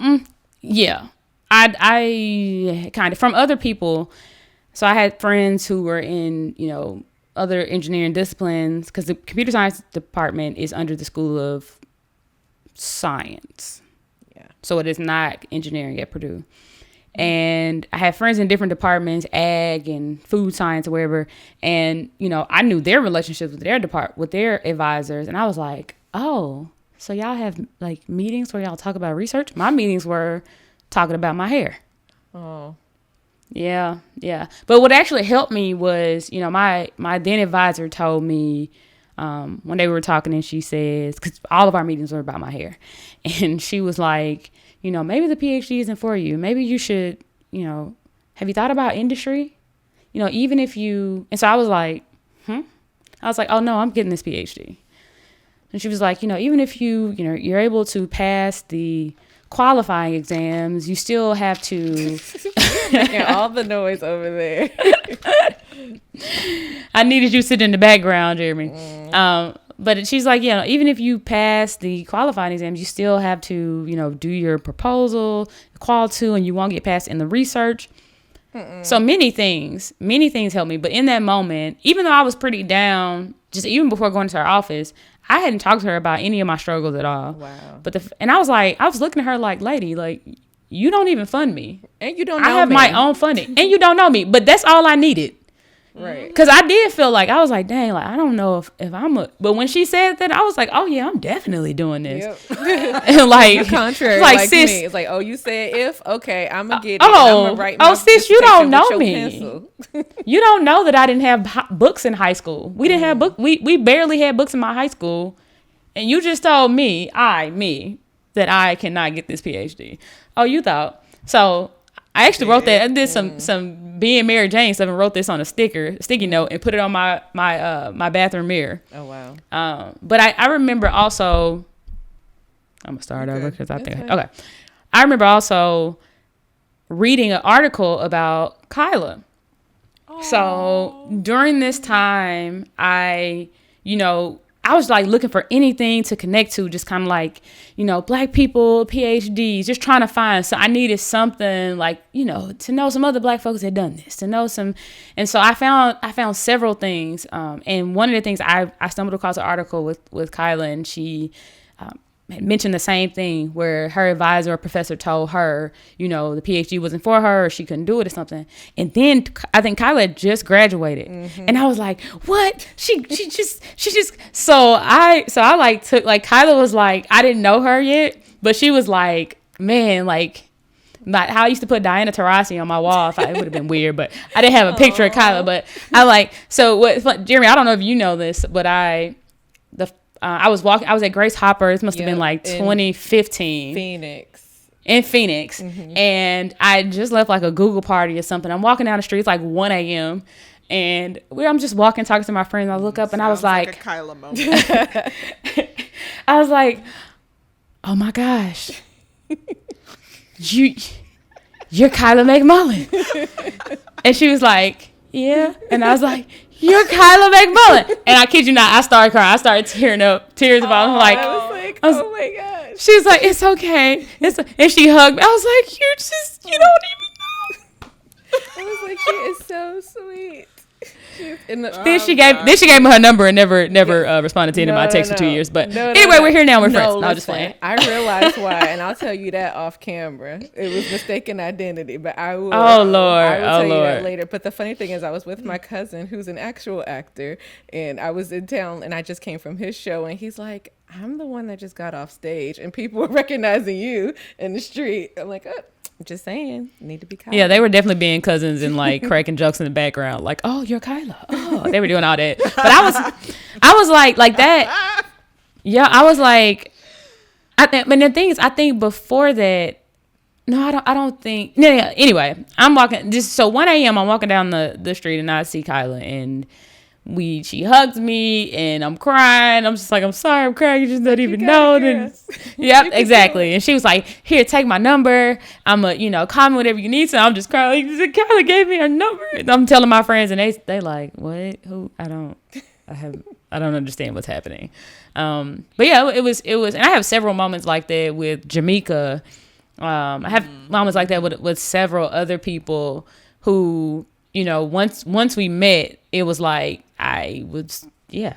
yeah. I kind of, from other people, so I had friends who were in, other engineering disciplines, because the computer science department is under the School of Science. Yeah. So it is not engineering at Purdue. And I had friends in different departments, ag and food science or wherever. And, I knew their relationships with their advisors. And I was like, oh, so y'all have like meetings where y'all talk about research? My meetings were talking about my hair. Oh. Yeah. But what actually helped me was, my then advisor told me when they were talking, and she says, because all of our meetings were about my hair, and she was like, maybe the PhD isn't for you. Maybe you should, have you thought about industry? Even if you, and so I was like, I was like, oh no, I'm getting this PhD. And she was like, even if you're able to pass the qualifying exams, you still have to all the noise over there. I needed you sitting in the background, Jeremy. But she's like, even if you pass the qualifying exams, you still have to do your proposal, qual 2, and you won't get passed in the research. So many things helped me. But in that moment, even though I was pretty down, just even before going to her office, I hadn't talked to her about any of my struggles at all. Wow. And I was looking at her like, lady, like, you don't even fund me. And you don't know I have me. my own funding. And you don't know me. But that's all I needed. Right. Because I did feel like, I was like, dang, like, I don't know if I'm but when she said that, I was like, oh yeah, I'm definitely doing this. Yep. And like, The contrary, like, like sis, me. It's like, oh, you said if, okay, I'm gonna get it. oh, I'm gonna write my sis, you don't dissertation know with your me. pencil. You don't know that I didn't have books in high school. We didn't have book. We barely had books in my high school, and you just told me, that I cannot get this PhD. Oh, you thought so? I actually wrote that. I did some being Mary Jane stuff and wrote this on a sticky note, and put it on my bathroom mirror. Oh wow. But I remember also. I'm gonna start over because I think okay. I remember also reading an article about Kyla. So during this time, I was like looking for anything to connect to, just kind of like, Black people, PhDs, just trying to find. So I needed something like, to know some other Black folks that had done this, to know some. And so I found several things. And one of the things I stumbled across an article with Kyla, and she had mentioned the same thing where her advisor or professor told her, the PhD wasn't for her or she couldn't do it or something. And then I think Kyla had just graduated. And I was like, what? She just, so I like took, like, Kyla was like, I didn't know her yet, but she was like, man, like, not how I used to put Diana Taurasi on my wall. It would have been weird, but I didn't have a picture of Kyla, but I like, so what, Jeremy, I don't know if you know this, but I was at Grace Hopper. This must have been like 2015. In Phoenix. And I just left like a Google party or something. I'm walking down the street. It's like 1 a.m. And I'm just walking, talking to my friends. I look up and I was like a Kyla moment. I was like, oh my gosh. You're Kyla McMullen. And she was like, yeah. And I was like, you're Kyla McMullen. And I kid you not, I started crying. I started tearing up, tears about it. I was like, oh my gosh. She was like, it's okay. And she hugged me. I was like, you don't even know. I was like, she is so sweet. Then she gave me her number and never responded to any of my texts for 2 years. But anyway, we're here now. We're friends. No, just playing. I realized why, and I'll tell you that off camera. It was mistaken identity, but I will. Oh Lord! I will tell you that later. But the funny thing is, I was with my cousin, who's an actual actor, and I was in town, and I just came from his show, and he's like, "I'm the one that just got off stage, and people were recognizing you in the street." I'm like, just saying, need to be Kyla. Yeah, they were definitely being cousins and like cracking jokes in the background, like, "Oh, you're Kyla." Oh, they were doing all that. But I was like that. Yeah, I was like, but the thing is, I think before that, no, I don't think. Yeah. Anyway, I'm walking. So 1 a.m. I'm walking down the street and I see Kyla, and she hugs me and I'm crying. I'm just like, I'm sorry, I'm crying. You just don't even know. Yep, exactly. And she was like, here, take my number. I'm call me whatever you need. So I'm just crying. Like, Kyla gave me her number. And I'm telling my friends, and they like, what? Who? I don't understand what's happening. But yeah, it was, and I have several moments like that with Jamaica. I have moments like that with several other people who, once we met, it was like,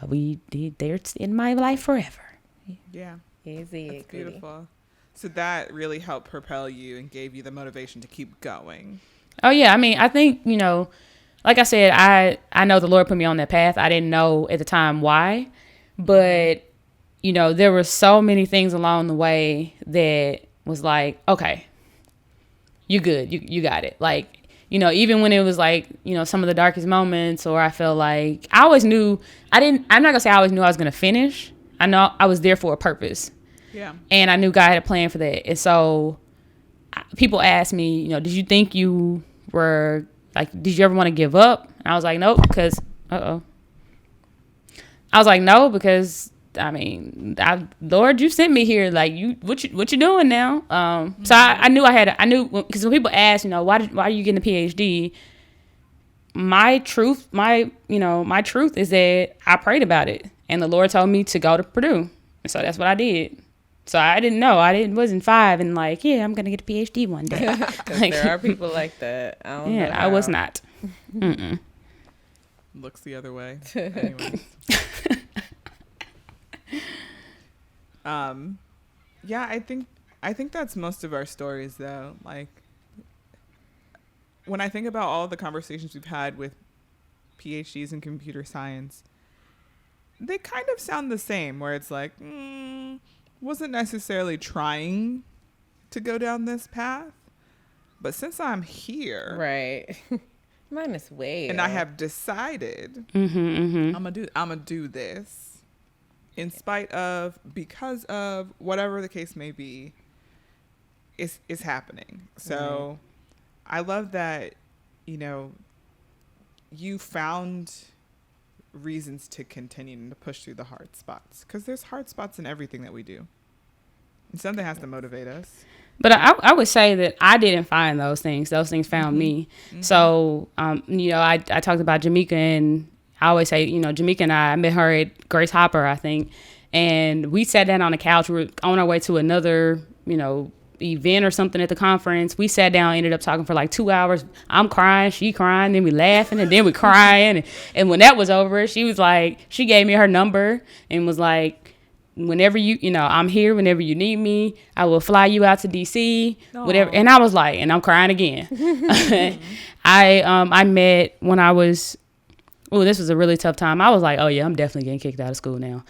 we did. They're in my life forever. Yeah. Easy. That's beautiful. So that really helped propel you and gave you the motivation to keep going. Oh yeah. I mean, I think, like I said, I know the Lord put me on that path. I didn't know at the time why, but there were so many things along the way that was like, okay, you good. You got it. Like, even when it was like, some of the darkest moments, or I felt like I always knew I'm not gonna say I always knew I was gonna finish. I know I was there for a purpose. Yeah. And I knew God had a plan for that. And so people asked me, did you think you were like, did you ever want to give up? And I was like, nope, because, I was like, no, because I mean, Lord, you sent me here. Like, what you doing now? So I knew because when people ask, why are you getting a PhD? My truth is that I prayed about it, and the Lord told me to go to Purdue, and so that's what I did. So I didn't know. Wasn't 5 and like, yeah, I'm gonna get a PhD one day. Like, there are people like that. I was not. Mm-mm. Looks the other way. Anyways. Yeah, I think that's most of our stories though. Like, when I think about all the conversations we've had with PhDs in computer science, they kind of sound the same, where it's like, wasn't necessarily trying to go down this path, but since I'm here, Right. Minus way. and I have decided I'm gonna do this in spite of, because of whatever the case may be, is happening. So I love that, you found reasons to continue and to push through the hard spots, because there's hard spots in everything that we do, and something has to motivate us. But I would say that I didn't find those things. Those things found me. So, I talked about Jamaica, and I always say, Jamaica and I met her at Grace Hopper, I think. And we sat down on the couch. We were on our way to another, event or something at the conference. We sat down, ended up talking for like 2 hours. I'm crying, she crying, then we laughing, and then we crying. And when that was over, she was like, she gave me her number and was like, whenever I'm here whenever you need me. I will fly you out to DC, whatever. And I was like, and I'm crying again. I met when I was, this was a really tough time. I was like, oh yeah, I'm definitely getting kicked out of school now.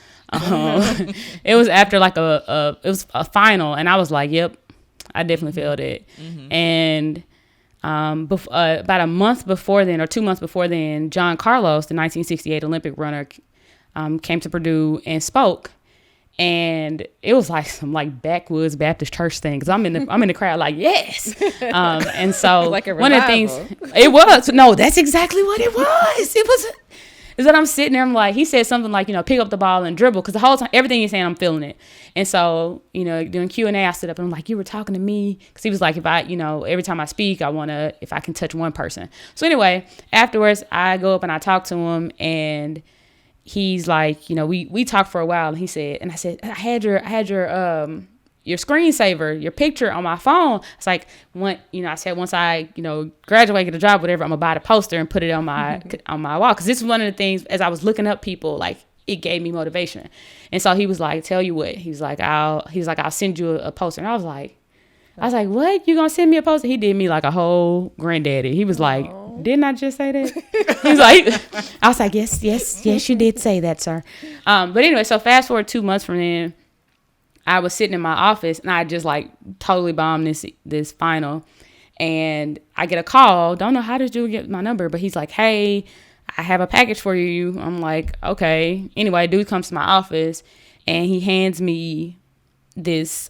It was after like it was a final, and I was like, yep, I definitely failed it. And about a month before then, or 2 months before then, John Carlos, the 1968 Olympic runner, came to Purdue and spoke. And it was like some like backwoods Baptist church thing, because I'm in the crowd like, yes. And so like a one of the revival. things it was, no, that's exactly what it was. Is that I'm sitting there, I'm like, he said something like, pick up the ball and dribble, because the whole time, everything he's saying, I'm feeling it. And so, during Q&A, I stood up and I'm like, you were talking to me, because he was like, if I, every time I speak, if I can touch one person. So anyway, afterwards, I go up and I talk to him, and he's like, we talked for a while, and he said, and I said, I had your screensaver, your picture on my phone. It's like, I said, once I, graduate, get a job, whatever, I'm gonna buy the poster and put it on my wall. Cause this is one of the things, as I was looking up people, like, it gave me motivation. And so he was like, tell you what, he was like, I'll send you a poster. And I was like, what? You gonna send me a poster? He did me like a whole granddaddy. He was like, didn't I just say that? He was like, I was like, yes, you did say that, sir. But anyway, so fast forward 2 months from then, I was sitting in my office, and I just like totally bombed this final. And I get a call. Don't know how this dude get my number, but he's like, hey, I have a package for you. I'm like, okay. Anyway, dude comes to my office, and he hands me this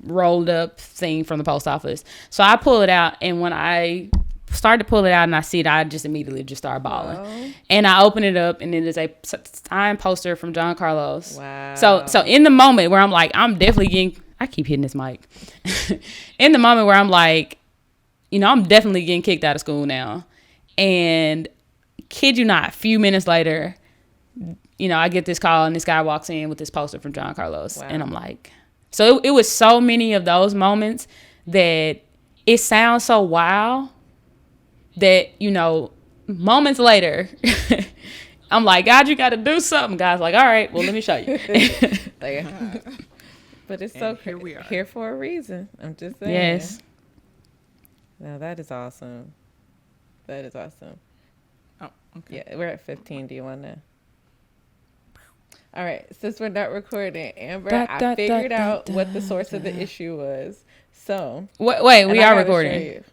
rolled up thing from the post office. So I pull it out, and when I started to pull it out and I see it, I just immediately just started bawling. Wow. And I open it up, and it is a signed poster from John Carlos. Wow. So in the moment where I'm like, I'm definitely getting, I keep hitting this mic. In the moment where I'm like, I'm definitely getting kicked out of school now. And kid you not, a few minutes later, I get this call, and this guy walks in with this poster from John Carlos. Wow. And I'm like, so it was so many of those moments that it sounds so wild that, moments later, I'm like, God, you got to do something. God's like, all right, well, let me show you. But it's so here we are, here for a reason. I'm just saying. Yes. No, that is awesome. That is awesome. Oh, okay. Yeah, we're at 15. Do you want to? All right. Since we're not recording, Amber, I figured out what the source of the issue was. So. Wait, we are recording.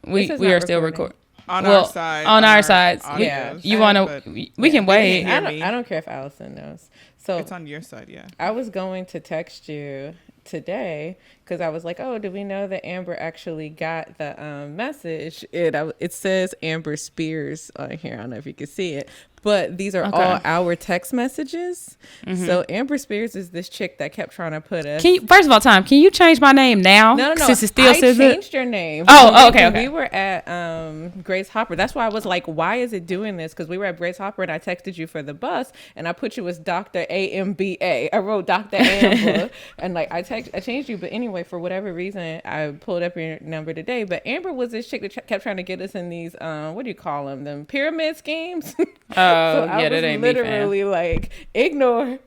We are still recording. On our side. On our sides. Yeah. You want to, we can wait. I don't care if Allison knows. So it's on your side, yeah. I was going to text you today because I was like, oh, do we know that Amber actually got the message? It says Amber Spears on here. I don't know if you can see it. But these are all our text messages. Mm-hmm. So Amber Spears is this chick that kept trying to put us. First of all, Tom, can you change my name now? No. Since it still says I changed your name. Oh, okay. We were at Grace Hopper. That's why I was like, why is it doing this? Because we were at Grace Hopper, and I texted you for the bus, and I put you as Dr. AMBA. I wrote Dr. Amber, and like I changed you. But anyway, for whatever reason, I pulled up your number today. But Amber was this chick that kept trying to get us in these what do you call them? Pyramid schemes. Oh, So I yeah, was that ain't me, fam. literally like, ignore,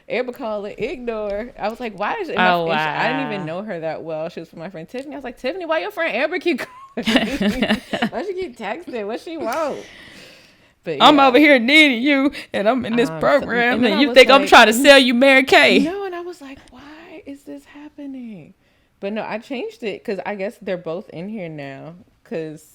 Amber call it, ignore. I was like, why is it? Oh, I didn't even wow. know her that well. She was from my friend Tiffany. I was like, Tiffany, why your friend Amber keep calling me? Why she keep texting? What she want? But I'm yeah. over here needing you, and I'm in this program, and then and I you was think I'm like- trying to sell you Mary Kay. No, and I was like, why is this happening? But no, I changed it because I guess they're both in here now. Because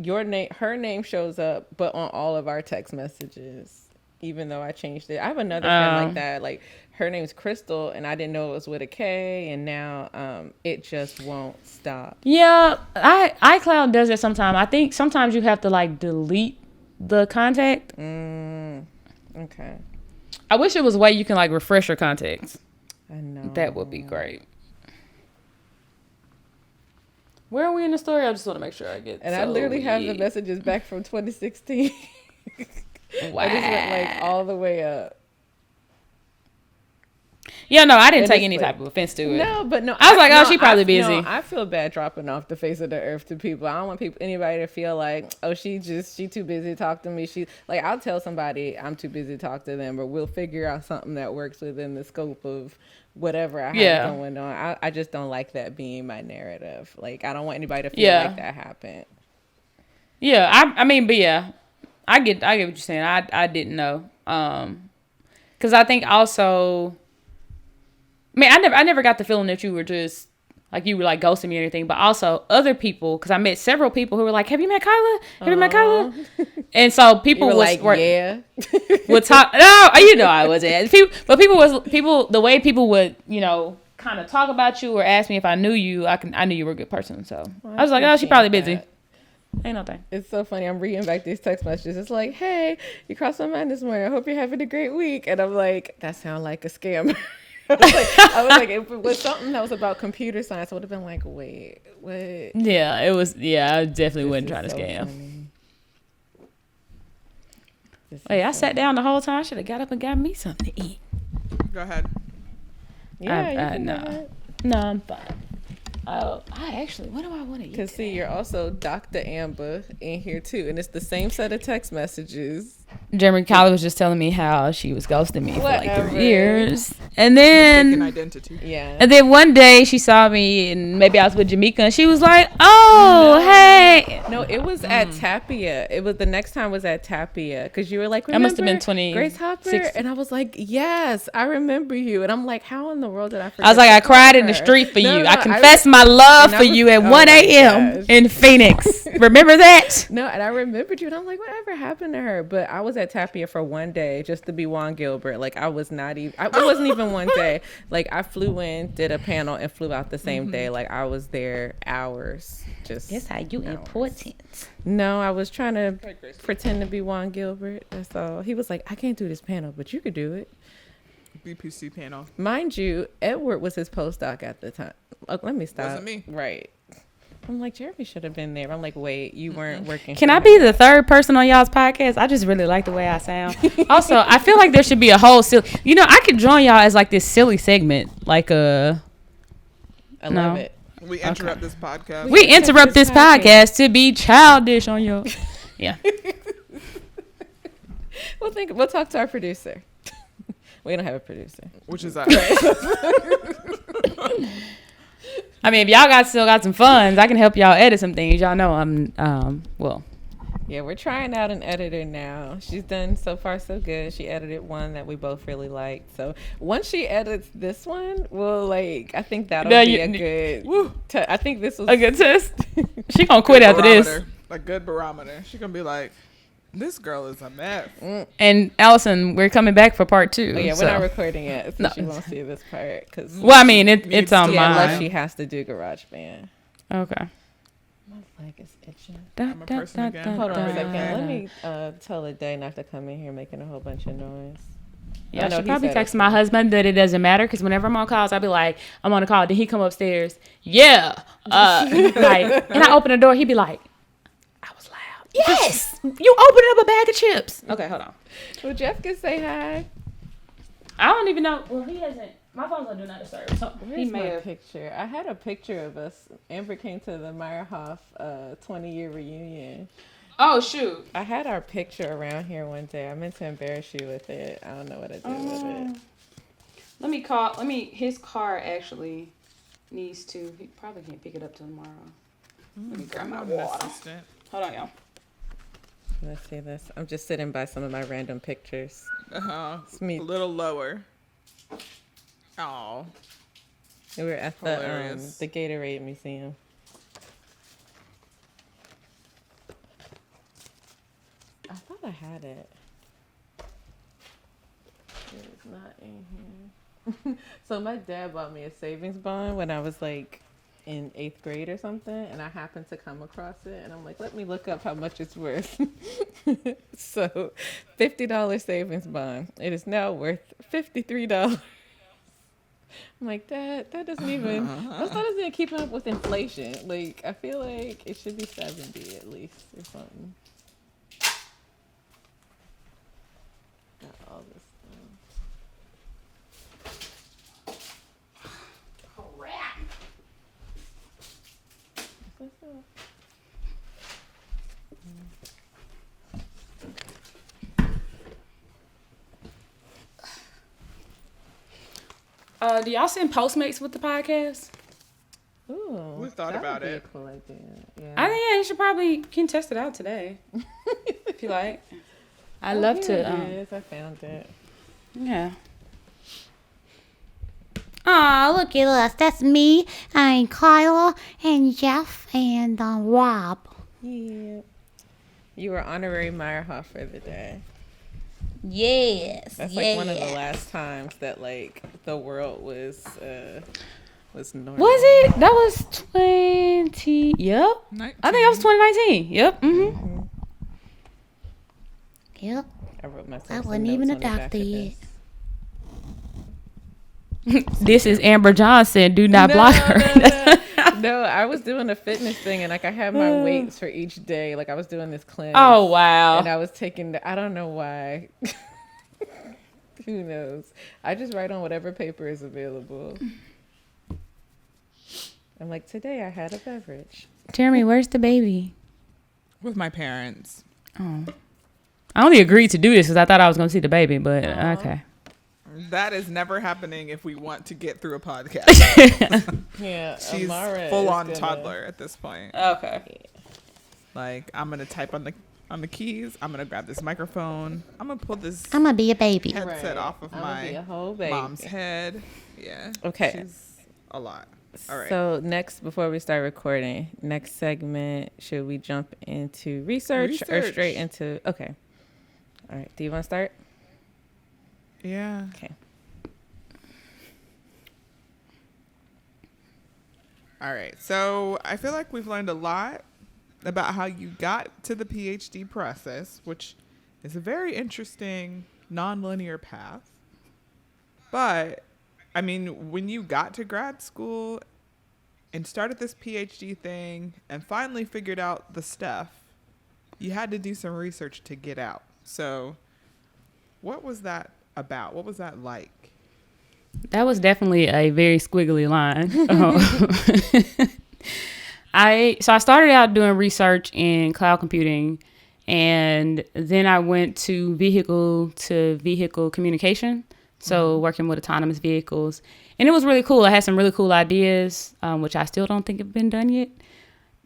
her name shows up, but on all of our text messages, even though I changed it. I have another friend like that. Like her name's Crystal, and I didn't know it was with a K, and now it just won't stop. Yeah, iCloud does it sometimes. I think sometimes you have to like delete the contact. Okay. I wish it was a way you can like refresh your contacts. I know. That would be great. Where are we in the story? I just want to make sure I get. And I literally have the messages back from 2016. Wow. I just went like all the way up. Yeah, no, I didn't And take it's any like- type of offense to it. No, but no. I was like, oh, she probably busy. No, I feel bad dropping off the face of the earth to people. I don't want anybody to feel like, oh, she too busy to talk to me. I'll tell somebody I'm too busy to talk to them, but we'll figure out something that works within the scope of whatever I have going on. I just don't like that being my narrative. Like, I don't want anybody to feel like that happened. Yeah, I mean, but yeah, I get what you're saying. I didn't know, because I think also, I mean, I never got the feeling that you were just like you were like ghosting me or anything, but also other people, because I met several people who were like, "Have you met Kyla? Have you met Kyla?" And so people You were like, yeah, would talk. No, you know I wasn't. People the way people would kind of talk about you or ask me if I knew you. I knew you were a good person, so I was like, "Oh, she probably busy." Ain't no thing. It's so funny. I'm reading back these text messages. It's like, hey, you crossed my mind this morning. I hope you're having a great week. And I'm like, that sounds like a scam. I was like, if it was something that was about computer science, I would have been like, wait, what? Yeah, it was. Yeah, I definitely wasn't trying to so scam. Hey, I sat down the whole time. I should have got up and got me something to eat. Go ahead. Yeah, you can no. go ahead. No, I'm fine. Oh, what do I want to eat? Because see, you're also Dr. Amber in here too, and it's the same set of text messages. Jeremy Kyla was just telling me how she was ghosting me for like Whatever. 3 years, and Mistaken then identity. Yeah. and then one day she saw me, and maybe I was with Jamaica, and she was like, "Oh, hey." No, it was at Tapia. It was the next time was at Tapia because you were like, That must have been "Remember Grace Hopper," 2016. and I was like, "Yes, I remember you." And I'm like, "How in the world did I forget?" I was like, to I cried in the call her? street for No, you. no, I no, confessed my love and I for was- you at oh 1 my a.m. gosh. in Phoenix. Remember that? No, and I remembered you, and I'm like, whatever happened to her? But I was at Tapia for one day just to be Juan Gilbert. Like, I was not even, it wasn't even one day. Like, I flew in, did a panel, and flew out the same day. Like, I was there hours. Just That's how you hours. important. No, I was trying to pretend to be Juan Gilbert. That's all. He was like, I can't do this panel, but you could do it. BPC panel. Mind you, Edward was his postdoc at the time. Oh, let me stop. Wasn't me. Right. I'm like, Jeremy should have been there. I'm like, wait, you weren't working. Can for I him. be the third person on y'all's podcast? I just really like the way I sound. Also, I feel like there should be a whole silly. I could join y'all as like this silly segment, like I no. love it. We interrupt this podcast. we interrupt this podcast to be childish on your. Yeah. We'll talk to our producer. We don't have a producer. Which is that? I mean, if y'all still got some funds, I can help y'all edit some things. Y'all know I'm Yeah, we're trying out an editor now. She's done so far so good. She edited one that we both really liked. So once she edits this one, I think that'll Now be you- a good. I think this was a good test. She gonna quit after this. Barometer. A good barometer. She gonna be like, this girl is a mess. And Allison, we're coming back for part 2. Oh, yeah, so. we're not recording yet, so No. she won't see this part. Cause Well, I mean, it's on yeah, unless mine. she has to do GarageBand. Okay. My leg is itching. I'm a person again. Hold on a second. da. Let me tell a day not to come in here making a whole bunch of noise. Yeah, I know I should he probably said text it, my so. husband that it doesn't matter because whenever I'm on calls, I'll be like, I'm on a call. Then he come upstairs. Yeah. And I open the door. He'd be like, I was loud. Yes. You opened up a bag of chips. Okay, hold on. Well, Jeff can say hi. I don't even know. Well, he hasn't. My phone's on Do Not Disturb. So he Here's may my have. picture. I had a picture of us. Amber came to the Meyerhoff 20-year reunion. Oh, shoot. I had our picture around here one day. I meant to embarrass you with it. I don't know what I did with it. His car actually needs to, he probably can't pick it up till tomorrow. Let me grab my water. Assistant. Hold on, y'all. Let's see this. I'm just sitting by some of my random pictures. It's me. A little lower. Oh, We were at hilarious. the Gatorade Museum. I thought I had it. It's not in here. So my dad bought me a savings bond when I was like in 8th grade or something, and I happened to come across it, and I'm like, let me look up how much it's worth. So $50 savings bond. It is now worth $53. I'm like, that doesn't even, that's not even keeping up with inflation. Like, I feel like it should be 70 at least or something. Got all this stuff. What's this up? Do y'all send Postmates with the podcast? Ooh, We thought that about would be it. a cool idea. Yeah. I think you should probably can test it out today. If you like. I love Here to. it is. I found it. Yeah. Aw, look at us. That's me and Kyla and Jeff and Rob. Yeah. You were honorary Meyerhoff for the day. Yes. That's like one of the last times that like the world was normal. Was it? That was 20. Yep. I think that was 2019. Yep. Mm-hmm. Yep. I wrote myself I some wasn't even notes a on the back doctor of yet. This is Amber Johnson. Do not block her. No, I was doing a fitness thing and like I had my weights for each day. Like I was doing this cleanse. Oh, wow. And I was taking I don't know why. Who knows? I just write on whatever paper is available. I'm like, today I had a beverage. Jeremy, where's the baby? With my parents. Oh. I only agreed to do this because I thought I was going to see the baby, but okay. That is never happening if we want to get through a podcast. Yeah, She's Amara full is on gonna- toddler at this point. Okay. Like I'm gonna type on the keys. I'm gonna grab this microphone. I'm gonna pull this I'm gonna be a baby. headset Right. off of I'ma be a whole baby. mom's head. Yeah. Okay. She's a lot. All right. So next, before we start recording, next segment, should we jump into research or Research. straight into? Okay. All right. Do you want to start? Yeah. Okay. All right. So I feel like we've learned a lot about how you got to the PhD process, which is a very interesting nonlinear path. But I mean, when you got to grad school and started this PhD thing and finally figured out the stuff, you had to do some research to get out. So what was that about? What was that like? That was definitely a very squiggly line. I started out doing research in cloud computing, and then I went to vehicle communication. So working with autonomous vehicles, and it was really cool. I had some really cool ideas, which I still don't think have been done yet.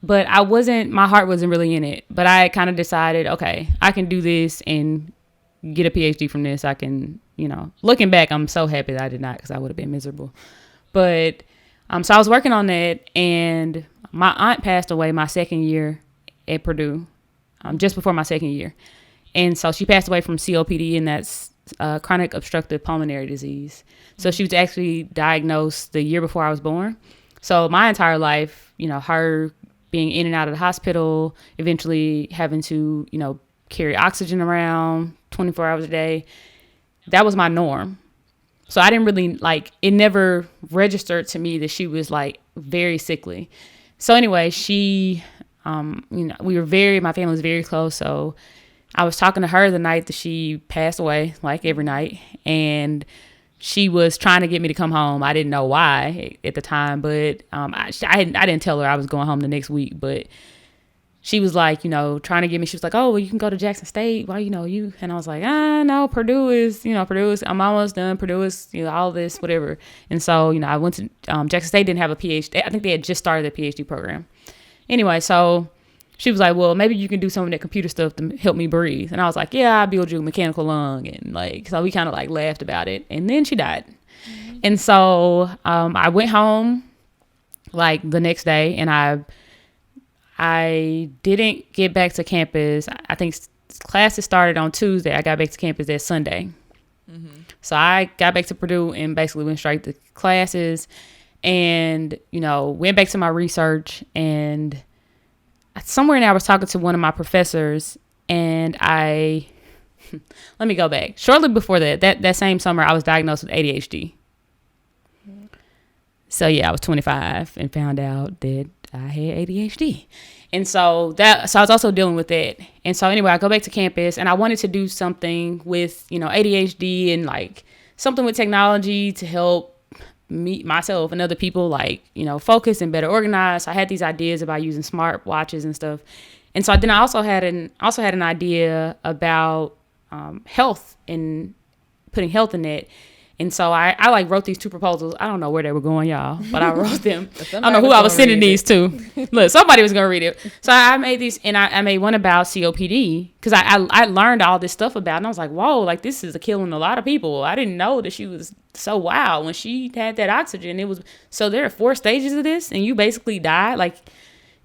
But my heart wasn't really in it. But I kind of decided, okay, I can do this and get a PhD from this. I can, looking back, I'm so happy that I did not, because I would have been miserable. But so I was working on that, and my aunt passed away my second year at Purdue, just before my second year. And so she passed away from COPD, and that's chronic obstructive pulmonary disease. So she was actually diagnosed the year before I was born. So my entire life, her being in and out of the hospital, eventually having to, carry oxygen around 24 hours a day, that was my norm. So I didn't really it never registered to me that she was very sickly. So anyway, she, my family was very close. So I was talking to her the night that she passed away, every night, and she was trying to get me to come home. I didn't know why at the time, but I didn't tell her I was going home the next week. But she was like, trying to get me. She was like, oh, well, you can go to Jackson State. Why, you. And I was like, no, Purdue is, I'm almost done. Purdue is, all this, whatever. And so, I went to Jackson State, didn't have a PhD. I think they had just started the PhD program. Anyway, so she was like, well, maybe you can do some of that computer stuff to help me breathe. And I was like, yeah, I'll build you a mechanical lung. And so we kind of laughed about it. And then she died. Mm-hmm. And so I went home the next day, and I didn't get back to campus. I think classes started on Tuesday. I got back to campus that Sunday. Mm-hmm. So I got back to Purdue and basically went straight to classes and, went back to my research. And somewhere in there I was talking to one of my professors, and let me go back. Shortly before that same summer, I was diagnosed with ADHD. Mm-hmm. So yeah, I was 25 and found out that I had ADHD. And so I was also dealing with that. And so anyway, I go back to campus, and I wanted to do something with, ADHD and something with technology to help me, myself and other people, focus and better organize. So I had these ideas about using smart watches and stuff. And so then I also had an idea about health and putting health in that. And so I wrote these 2 proposals. I don't know where they were going, y'all, but I wrote them. I don't know who I was sending these to. Look, somebody was going to read it. So I made these, and I made one about COPD because I learned all this stuff about it. And I was like, whoa, this is killing a lot of people. I didn't know that she was so wild when she had that oxygen. So there are 4 stages of this, and you basically die.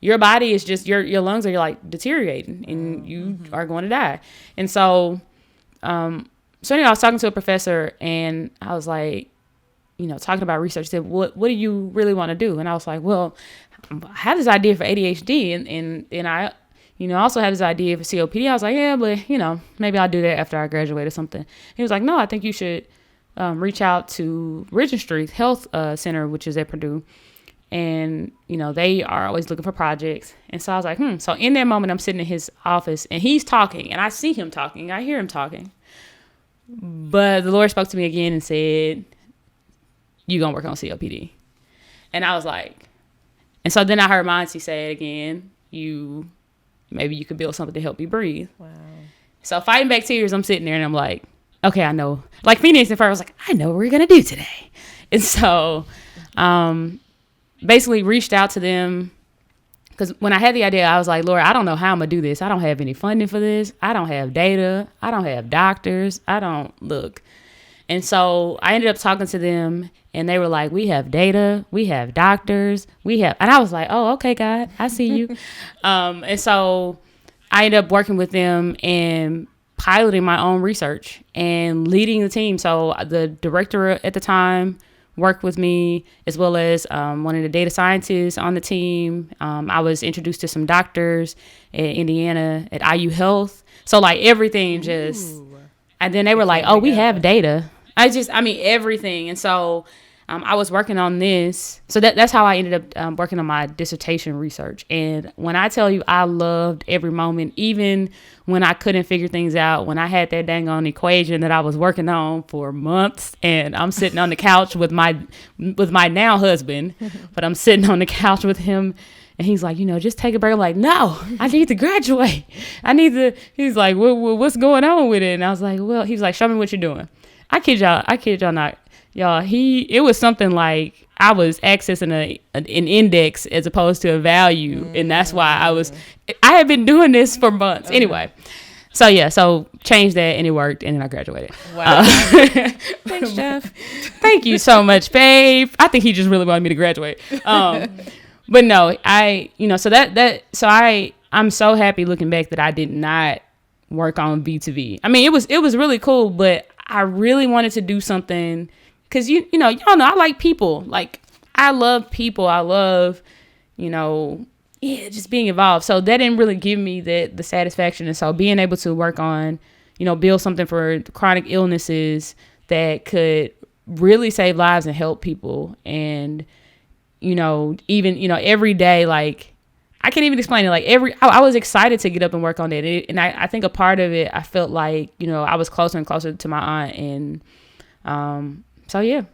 Your body is just, your lungs are deteriorating, and you are going to die. And so, so anyway, I was talking to a professor, and I was talking about research. He said, what do you really want to do? And I was like, well, I have this idea for ADHD, and I, also have this idea for COPD. I was like, yeah, but, maybe I'll do that after I graduate or something. He was like, no, I think you should reach out to Registry Health Center, which is at Purdue. And, they are always looking for projects. And so I was like, So in that moment, I'm sitting in his office, and he's talking, and I see him talking. I hear him talking. But the Lord spoke to me again and said, you going to work on COPD. And I was like, and so then I heard my auntie say it again, maybe you could build something to help me breathe. Wow. So fighting back tears, I'm sitting there and I'm like, okay, I know. Phoenix and Fire was like, I know what we're going to do today. And so basically reached out to them. Because when I had the idea, I was like, Lord, I don't know how I'm going to do this. I don't have any funding for this. I don't have data. I don't have doctors. And so I ended up talking to them, and they were like, we have data. We have doctors. And I was like, oh, okay, God, I see you. And so I ended up working with them and piloting my own research and leading the team. So the director at the time worked with me, as well as one of the data scientists on the team. I was introduced to some doctors in Indiana at IU Health. So everything just, and then they were like, oh, we have data. Everything. And so I was working on this. So that's how I ended up working on my dissertation research. And when I tell you, I loved every moment, even when I couldn't figure things out, when I had that dang on equation that I was working on for months, and I'm sitting on the couch with my now husband, but I'm sitting on the couch with him, and he's like, just take a break. I'm like, no, I need to graduate. He's like, what's going on with it? And I was like, well, he was like, show me what you're doing. I kid y'all not. Y'all, it was something like I was accessing an index as opposed to a value. And that's why I had been doing this for months. Anyway, so changed that, and it worked, and then I graduated. Wow. Thanks, Jeff. Thank you so much, babe. I think he just really wanted me to graduate. But no, I'm so happy looking back that I did not work on B2B. It was really cool, but I really wanted to do something. Because, y'all know, I like people. I love people. I love, just being involved. So that didn't really give me the satisfaction. And so being able to work on, build something for chronic illnesses that could really save lives and help people. And, even, every day, I can't even explain it. I was excited to get up and work on that. And I think a part of it, I felt like, I was closer and closer to my aunt. And, so yeah,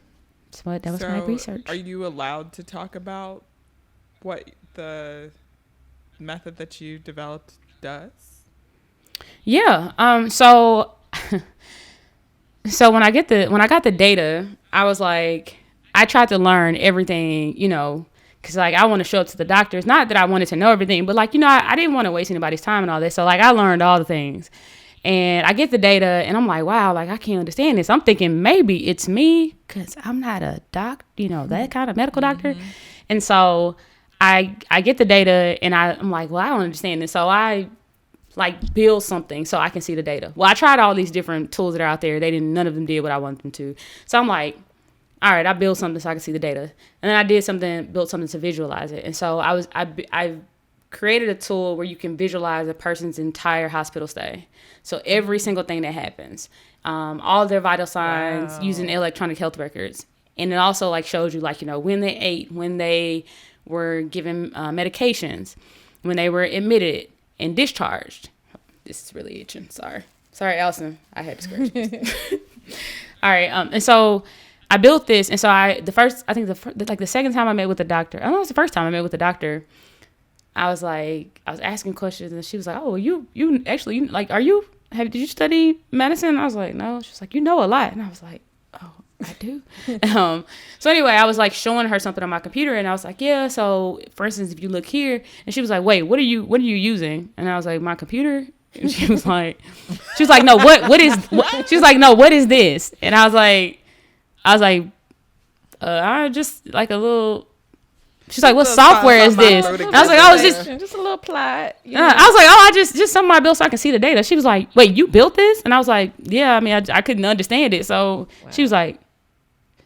that was my research. Are you allowed to talk about what method that you developed does? Yeah. So when I got the data, I was like, I tried to learn everything, because like I want to show up to the doctors. Not that I wanted to know everything, but like, I didn't want to waste anybody's time and all this. So like I learned all the things. And I get the data and I'm like, wow, like I can't understand this. I'm thinking maybe it's me because I'm not a that kind of medical doctor. And so I get the data and I'm like, well, I don't understand this. So I like build something so I can see the data. Well, I tried all these different tools that are out there. None of them did what I wanted them to. So I'm like, all right, I build something so I can see the data. And then I built something to visualize it. And so I created a tool where you can visualize a person's entire hospital stay. So every single thing that happens, all their vital signs using electronic health records. And it also like shows you like, when they ate, when they were given medications, when they were admitted and discharged. This is really itching. Sorry, Allison. I had to scratch this. All right. And so I built this. And so the second time I met with the doctor, I don't know, it was the first time I met with the doctor. I was asking questions and she was like, oh, you actually, like, did you study medicine? And I was like, no. She was like, you know a lot. And I was like, oh, I do. So anyway, I was like showing her something on my computer and I was like, yeah. So for instance, if you look here, and she was like, wait, what are you using? And I was like, my computer. And she was like, no, what she was like, no, what is this? And I was like, I just like a little. She's like, what software is this? And I was like, oh, it's just a little plot. I was like, oh, I just something I built so I can see the data. She was like, wait, you built this? And I was like, yeah, I mean, I couldn't understand it. So she was like,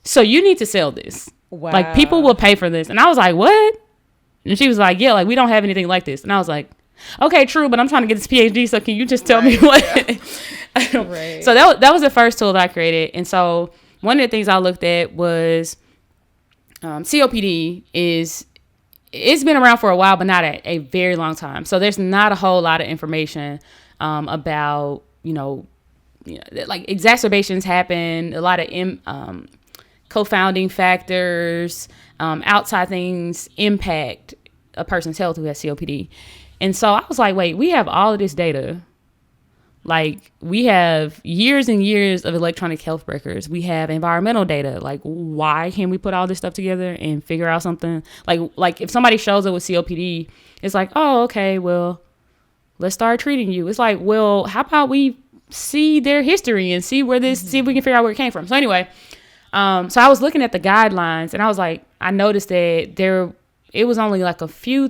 so you need to sell this. Wow. Like people will pay for this. And I was like, what? And she was like, yeah, like we don't have anything like this. And I was like, okay, true, but I'm trying to get this PhD. So can you just tell me what? Yeah. Right. So that was the first tool that I created. And so one of the things I looked at was COPD it's been around for a while, but not a very long time. So there's not a whole lot of information about, like exacerbations happen, a lot of co-founding factors, outside things impact a person's health who has COPD. And so I was like, wait, we have all of this data. Like we have years and years of electronic health records. We have environmental data. Like why can't we put all this stuff together and figure out something? Like if somebody shows up with COPD, it's like, oh, okay, well, let's start treating you. It's like, well, how about we see their history and see where see if we can figure out where it came from. So anyway, so I was looking at the guidelines and I was like, I noticed that it was only like a few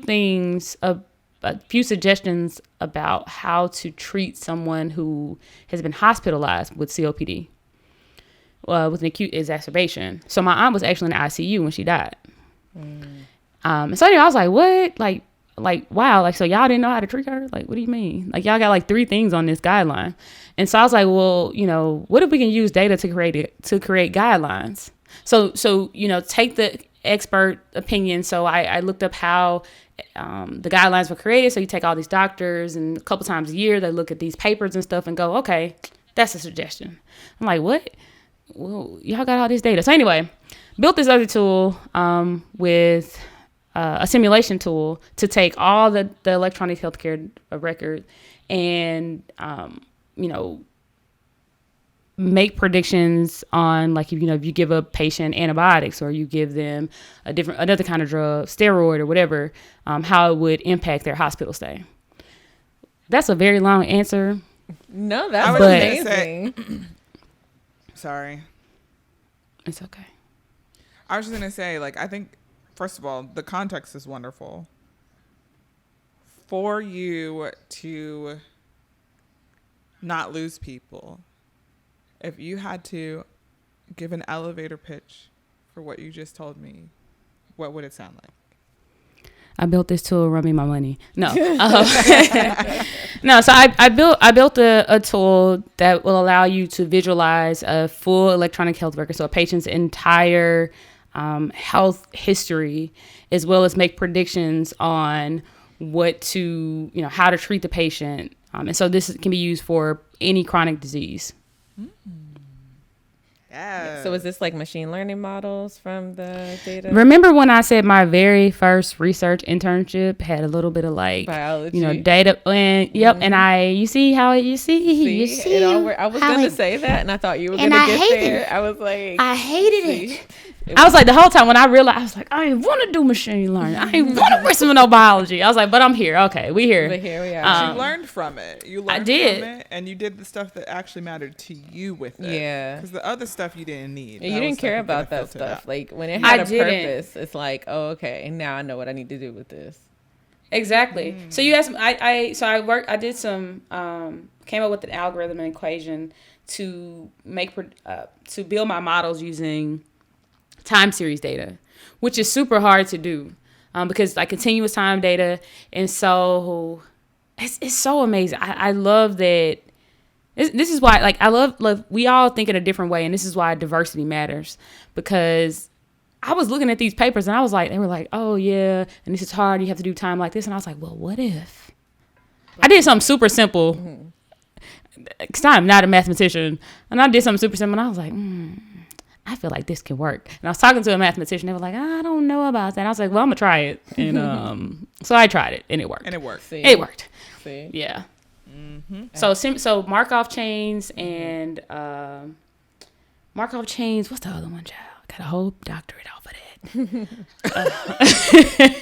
suggestions about how to treat someone who has been hospitalized with COPD, with an acute exacerbation. So my aunt was actually in the ICU when she died. So anyway, I was like, what? Like, wow. Like, so y'all didn't know how to treat her? Like, what do you mean? Like, y'all got like 3 things on this guideline. And so I was like, well, what if we can use data to create guidelines? So, take the expert opinion. So I looked up how the guidelines were created. So you take all these doctors and a couple times a year, they look at these papers and stuff and go, okay, that's a suggestion. I'm like, what? Well, y'all got all this data. So anyway, built this other tool with a simulation tool to take all the electronic healthcare record and, make predictions on like, if you give a patient antibiotics or you give them another kind of drug, steroid or whatever, how it would impact their hospital stay. That's a very long answer. No, that's amazing. Sorry. It's okay. I was just going to say, like, I think, first of all, the context is wonderful. For you to not lose people, if you had to give an elevator pitch for what you just told me, what would it sound like? I built this tool to run me my money. No. No, so I built a tool that will allow you to visualize a full electronic health record, so a patient's entire health history, as well as make predictions on how to treat the patient. And so this can be used for any chronic disease. Yeah. So is this like machine learning models from the data? Remember when I said my very first research internship had a little bit of like Biology. data and and you see how you see it all I was how gonna it- say that, and I thought you were and gonna I get hated there. it. I was like, I hated it. I was like, the whole time when I realized, I was like, I ain't want to do machine learning. I ain't want to listen to no biology. I was like, but I'm here. Okay, we here. but here we are. You learned from it. You learned did. from it, and you did the stuff that actually mattered to you with it. Yeah. Because the other stuff you didn't need. You That didn't was care stuff you about could've that filtered stuff. out. Like when it I had a didn't. purpose, it's like, oh, okay, now I know what I need to do with this. Exactly. So you asked me, I did some, came up with an algorithm and equation to to build my models using time series data, which is super hard to do because like continuous time data. And so it's so amazing. I love that. This is why, like, I love, we all think in a different way. And this is why diversity matters, because I was looking at these papers and I was like, they were like, oh yeah, and this is hard. You have to do time like this. And I was like, well, what if I did something super simple? Because I'm not a mathematician, and I did something super simple. And I was like, I feel like this can work. And I was talking to a mathematician. They were like, I don't know about that. I was like, well, I'm gonna try it. And so I tried it, and it worked. And it worked. See? It worked. See? Yeah. So Markov chains and Markov chains. What's the other one, child? Got a whole doctorate off of that.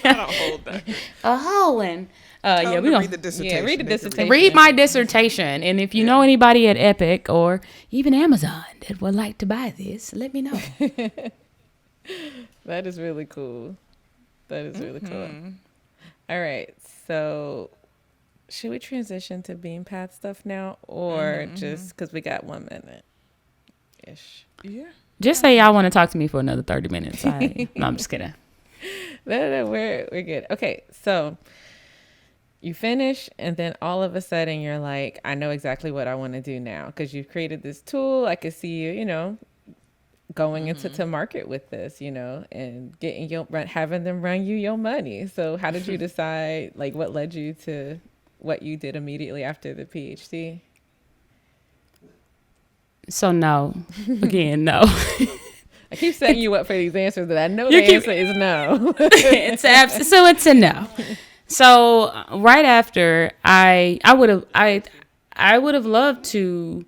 I don't hold that. A whole one. Yeah, we read don't the dissertation. read the They can dissertation. read my dissertation. And if you know anybody at Epic or even Amazon that would like to buy this, let me know. That is really cool. That is really cool. All right, so should we transition to Beanpath stuff now, or just because we got 1 minute ish? Yeah. Just say y'all want to talk to me for another 30 minutes. No, I'm just kidding. No, we're good. Okay, so you finish, and then all of a sudden you're like, I know exactly what I want to do now, because you've created this tool. I could see you, going into to market with this, and getting having them run you your money. So how did you decide? Like, what led you to what you did immediately after the PhD? So no. Again, no. I keep setting you up for these answers that I know You the keep- answer is no. It's a no. So right after I would have loved to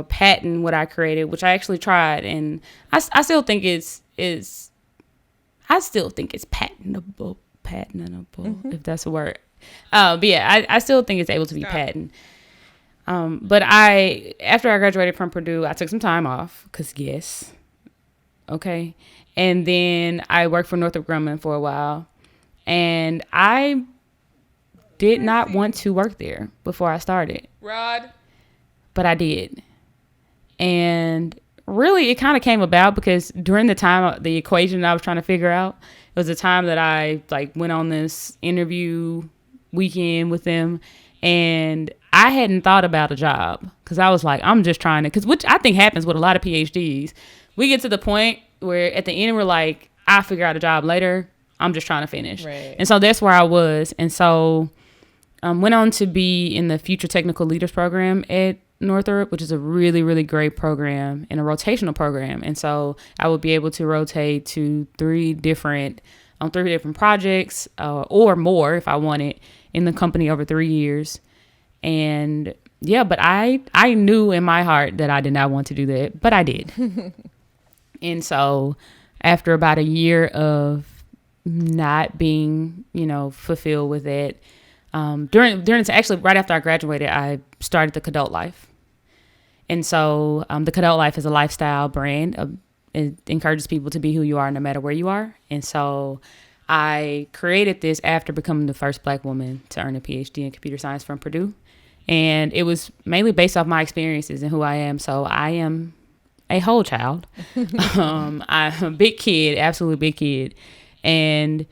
patent what I created, which I actually tried, and I still think it's patentable, if that's a word. But yeah, I still think it's able to be patented. But after I graduated from Purdue, I took some time off because yes. Okay. And then I worked for Northrop Grumman for a while, and I did not want to work there before I started, Rod. but I did. And really it kind of came about because during the time, the equation that I was trying to figure out, it was the time that I went on this interview weekend with them, and I hadn't thought about a job because I was like, I'm just trying to, which I think happens with a lot of PhDs. We get to the point where at the end we're like, I'll figure out a job later. I'm just trying to finish. Right. And so that's where I was. And so went on to be in the Future Technical Leaders program at Northrop, which is a really, really great program and a rotational program. And so I would be able to rotate to three different projects or more if I wanted in the company over 3 years. And yeah, but I knew in my heart that I did not want to do that, but I did. And so after about a year of not being, fulfilled with it, actually right after I graduated, I started the Cadult Life. And so the Cadult Life is a lifestyle brand. It encourages people to be who you are no matter where you are. And so I created this after becoming the first Black woman to earn a PhD in computer science from Purdue. And it was mainly based off my experiences and who I am. So I am a whole child. I'm a big kid, absolutely big kid. And,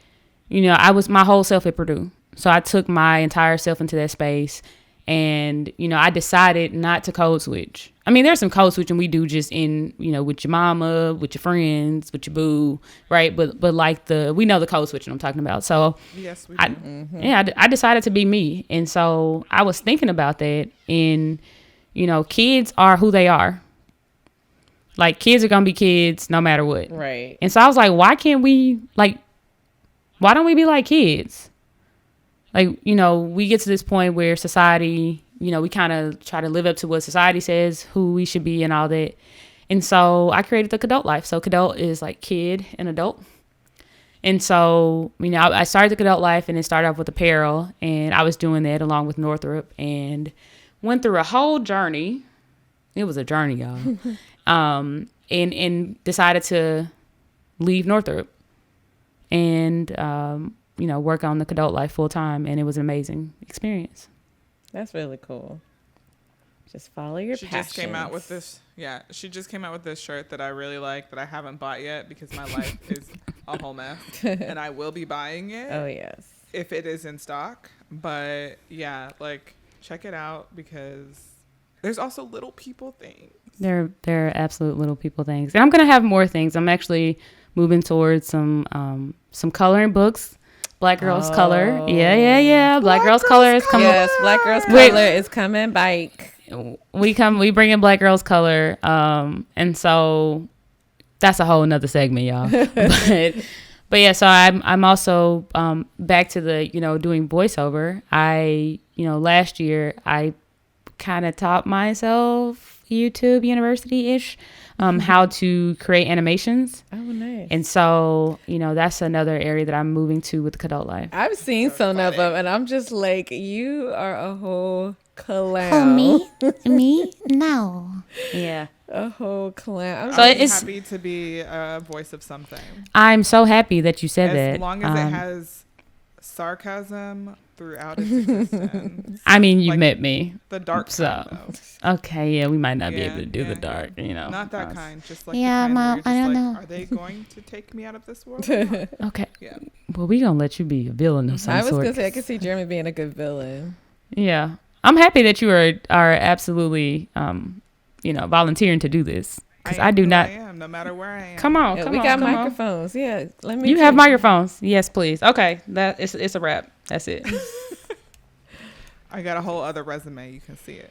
I was my whole self at Purdue. So I took my entire self into that space. And, I decided not to code switch. I mean, there's some code switching we do just in, with your mama, with your friends, with your boo, right? But we know the code switching I'm talking about. So Yes, we do. I decided to be me. And so I was thinking about that, and, kids are who they are. Like, kids are going to be kids no matter what. Right. And so I was like, why don't we be like kids? Like, you know, we get to this point where society, you know, we kind of try to live up to what society says, who we should be and all that. And so I created the Cadult Life. So Cadult is like kid and adult. And so, you know, I started the Cadult Life, and it started off with apparel, and I was doing that along with Northrop, and went through a whole journey. It was a journey, y'all. And decided to leave Northrop and, you know, work on the Cadult Life full time. And it was an amazing experience. That's really cool. Just follow your passions. Just came out with this. Yeah, she just came out with this shirt that I really like that I haven't bought yet because my life is a whole mess, and I will be buying it. Oh yes, if it is in stock. But yeah, like, check it out because there's also little people things. There are absolute little people things, and I'm gonna have more things. I'm actually moving towards some coloring books. Black Girls Color. Yeah. Black Girls Color is coming. Yes, Black Girls Color is coming. Bike. We bring in Black Girls Color. And so that's a whole nother segment, y'all. but yeah, so I'm also back to the, you know, doing voiceover. Last year I kind of taught myself YouTube University-ish how to create animations. Oh, nice. And so, you know, that's another area that I'm moving to with the Cadult Life. I've seen some of them, and I'm just like, you are a whole clown. Oh, me? No. Yeah. A whole clown. I'm happy to be a voice of something. I'm so happy that you said that. As long as it has sarcasm throughout its existence. I mean, you met me. The dark kind, though. Okay, yeah, we might not be able to do the dark, you know. Not that kind, just like yeah, the kind I don't know. Are they going to take me out of this world? Okay. Yeah. Well, we gonna let you be a villain of some sort. I was gonna say I could see Jeremy being a good villain. Yeah, I'm happy that you are absolutely, volunteering to do this. Because I do not. I am, no matter where I am. Come on, we got microphones. Yeah, let me. You have microphones. Yes, please. Okay, it's a wrap. That's it. I got a whole other resume. You can see it.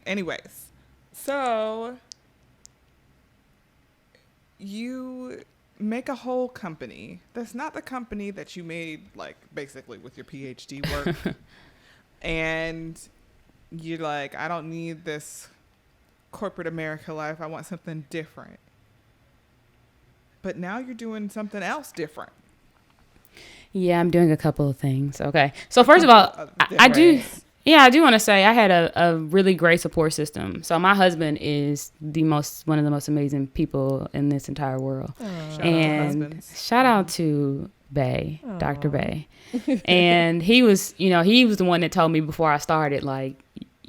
Anyways, so you make a whole company. That's not the company that you made, like, basically with your PhD work. And you're like, I don't need this corporate America life. I want something different. But now you're doing something else different. Yeah, I'm doing a couple of things. Okay. So first of all, I do want to say I had a really great support system. So my husband is one of the most amazing people in this entire world. And shout out to Bay, Dr. Bay. And he was the one that told me before I started, like,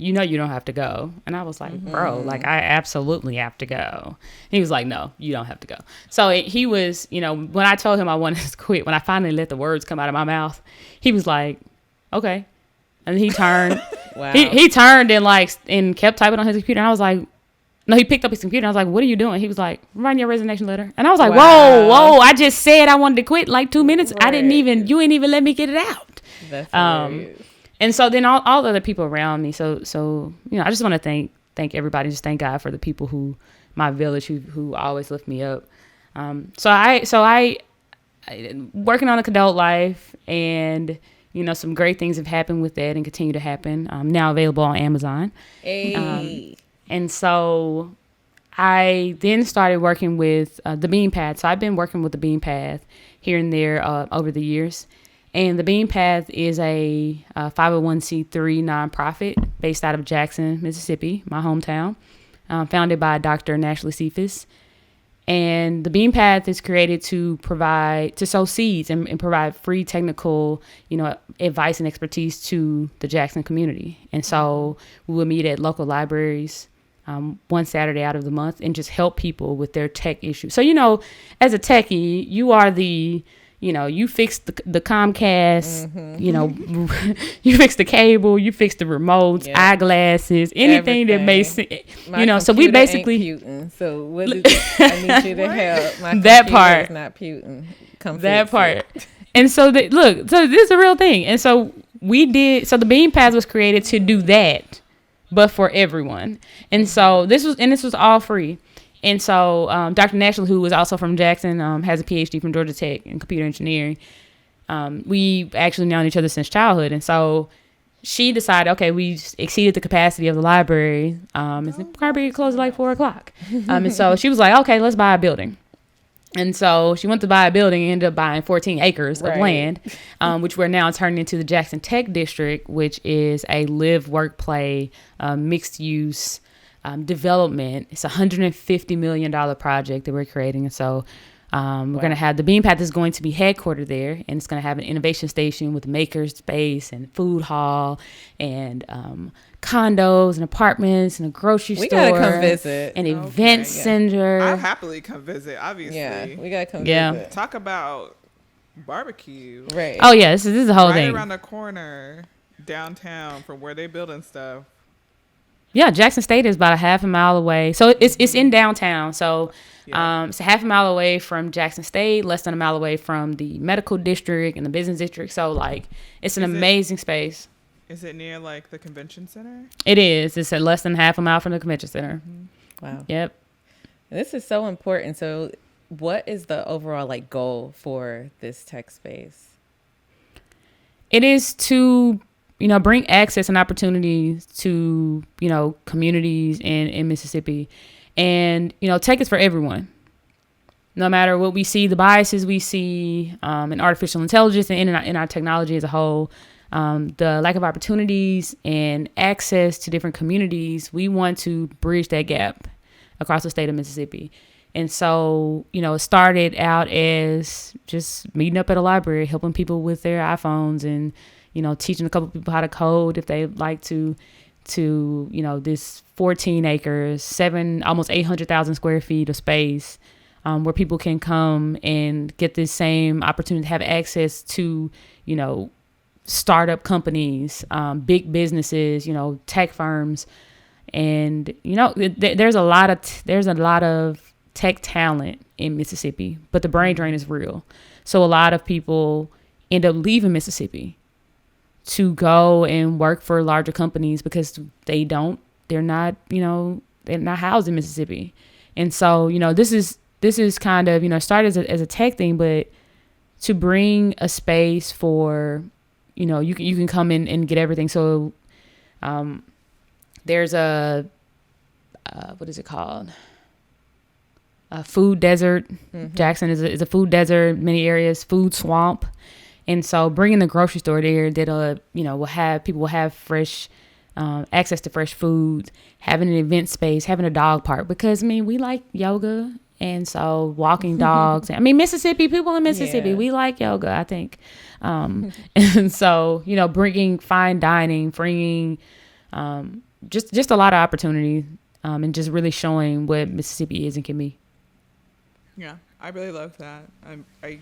you don't have to go. And I was like, bro, like, I absolutely have to go. He was like, no, you don't have to go. So he was, when I told him I wanted to quit, when I finally let the words come out of my mouth, he was like, okay. And he turned, wow. he turned and kept typing on his computer. And I was like, no, he picked up his computer. And I was like, what are you doing? He was like, writing your resignation letter. And I was like, whoa, I just said I wanted to quit like 2 minutes. Right. You didn't even let me get it out. That's hilarious. And so then all the other people around me. So I just want to thank everybody. Just thank God for the people my village who always lift me up. So I working on the Cadult Life, and some great things have happened with that and continue to happen. Now available on Amazon. Hey. And so I then started working with the Beam Path. So I've been working with the Beam Path here and there over the years. And the Beam Path is a 501c3 nonprofit based out of Jackson, Mississippi, my hometown, founded by Dr. Nashley Cephas. And the Beam Path is created to sow seeds and provide free technical, advice and expertise to the Jackson community. And so we will meet at local libraries one Saturday out of the month and just help people with their tech issues. So, as a techie, you are you fix the Comcast, you fix the cable, you fix the remotes, eyeglasses, anything that makes sense. So we basically. Ain't Putin, so what is I need you to help. My that part is not Putin. Come that part. It. And so so this is a real thing. And so we did. So the Beam Path was created to do that, but for everyone. And so this was all free. And so Dr. National, who was also from Jackson, has a PhD from Georgia Tech in computer engineering. We actually known each other since childhood. And so she decided, okay, we exceeded the capacity of the library. The library closed at like 4:00. And so she was like, okay, let's buy a building. And so she went to buy a building and ended up buying 14 acres of land, which we're now turning into the JXN Tech District, which is a live, work, play, mixed use development. It's a $150 million project that we're creating. And so we're going to have the Bean Path is going to be headquartered there, and it's going to have an innovation station with maker space and food hall and condos and apartments and a grocery store. We gotta come visit. An event center. I'll happily come visit, obviously. Yeah, we gotta come visit. Talk about barbecue. Right. Oh yeah, this is the whole thing. Right around the corner downtown from where they building stuff. Yeah, Jackson State is about a half a mile away. So it's in downtown. So it's a half a mile away from Jackson State, less than a mile away from the medical district and the business district. So like it's an amazing space. Is it near like the convention center? It is. It's at less than half a mile from the convention center. Mm-hmm. Wow. Yep. This is so important. So what is the overall like goal for this tech space? It is to bring access and opportunities to, communities in Mississippi. And, tech is for everyone. No matter what we see, the biases we see in artificial intelligence and in our technology as a whole, the lack of opportunities and access to different communities, we want to bridge that gap across the state of Mississippi. And so, it started out as just meeting up at a library, helping people with their iPhones and, teaching a couple people how to code if they like to this 14 acres, almost 800,000 square feet of space where people can come and get this same opportunity to have access to, startup companies, big businesses, tech firms. And, there's a lot of tech talent in Mississippi, but the brain drain is real. So a lot of people end up leaving Mississippi to go and work for larger companies because they're not housed in Mississippi. And so, this is kind of, started as a tech thing, but to bring a space for, you can come in and get everything. So, there's what is it called? A food desert. Mm-hmm. Jackson is a food desert, many areas, food swamp. And so bringing the grocery store there that, will have fresh access to fresh foods, having an event space, having a dog park, because we like yoga. And so walking dogs, Mississippi, people in Mississippi, we like yoga, I think. And so, bringing fine dining, bringing just a lot of opportunity and just really showing what Mississippi is and can be. Yeah, I really love that. I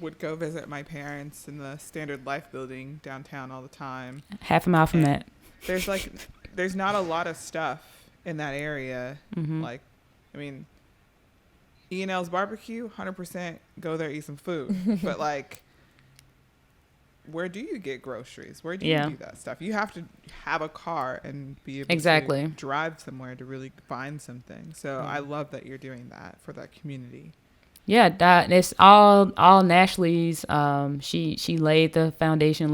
would go visit my parents in the Standard Life building downtown all the time. Half a mile from that. There's not a lot of stuff in that area. Mm-hmm. E&L's barbecue, 100% go there, eat some food. But where do you get groceries? Where do you do that stuff? You have to have a car and be able to drive somewhere to really find something. So I love that you're doing that for that community. Yeah, it's all Nashley's. She laid the foundation,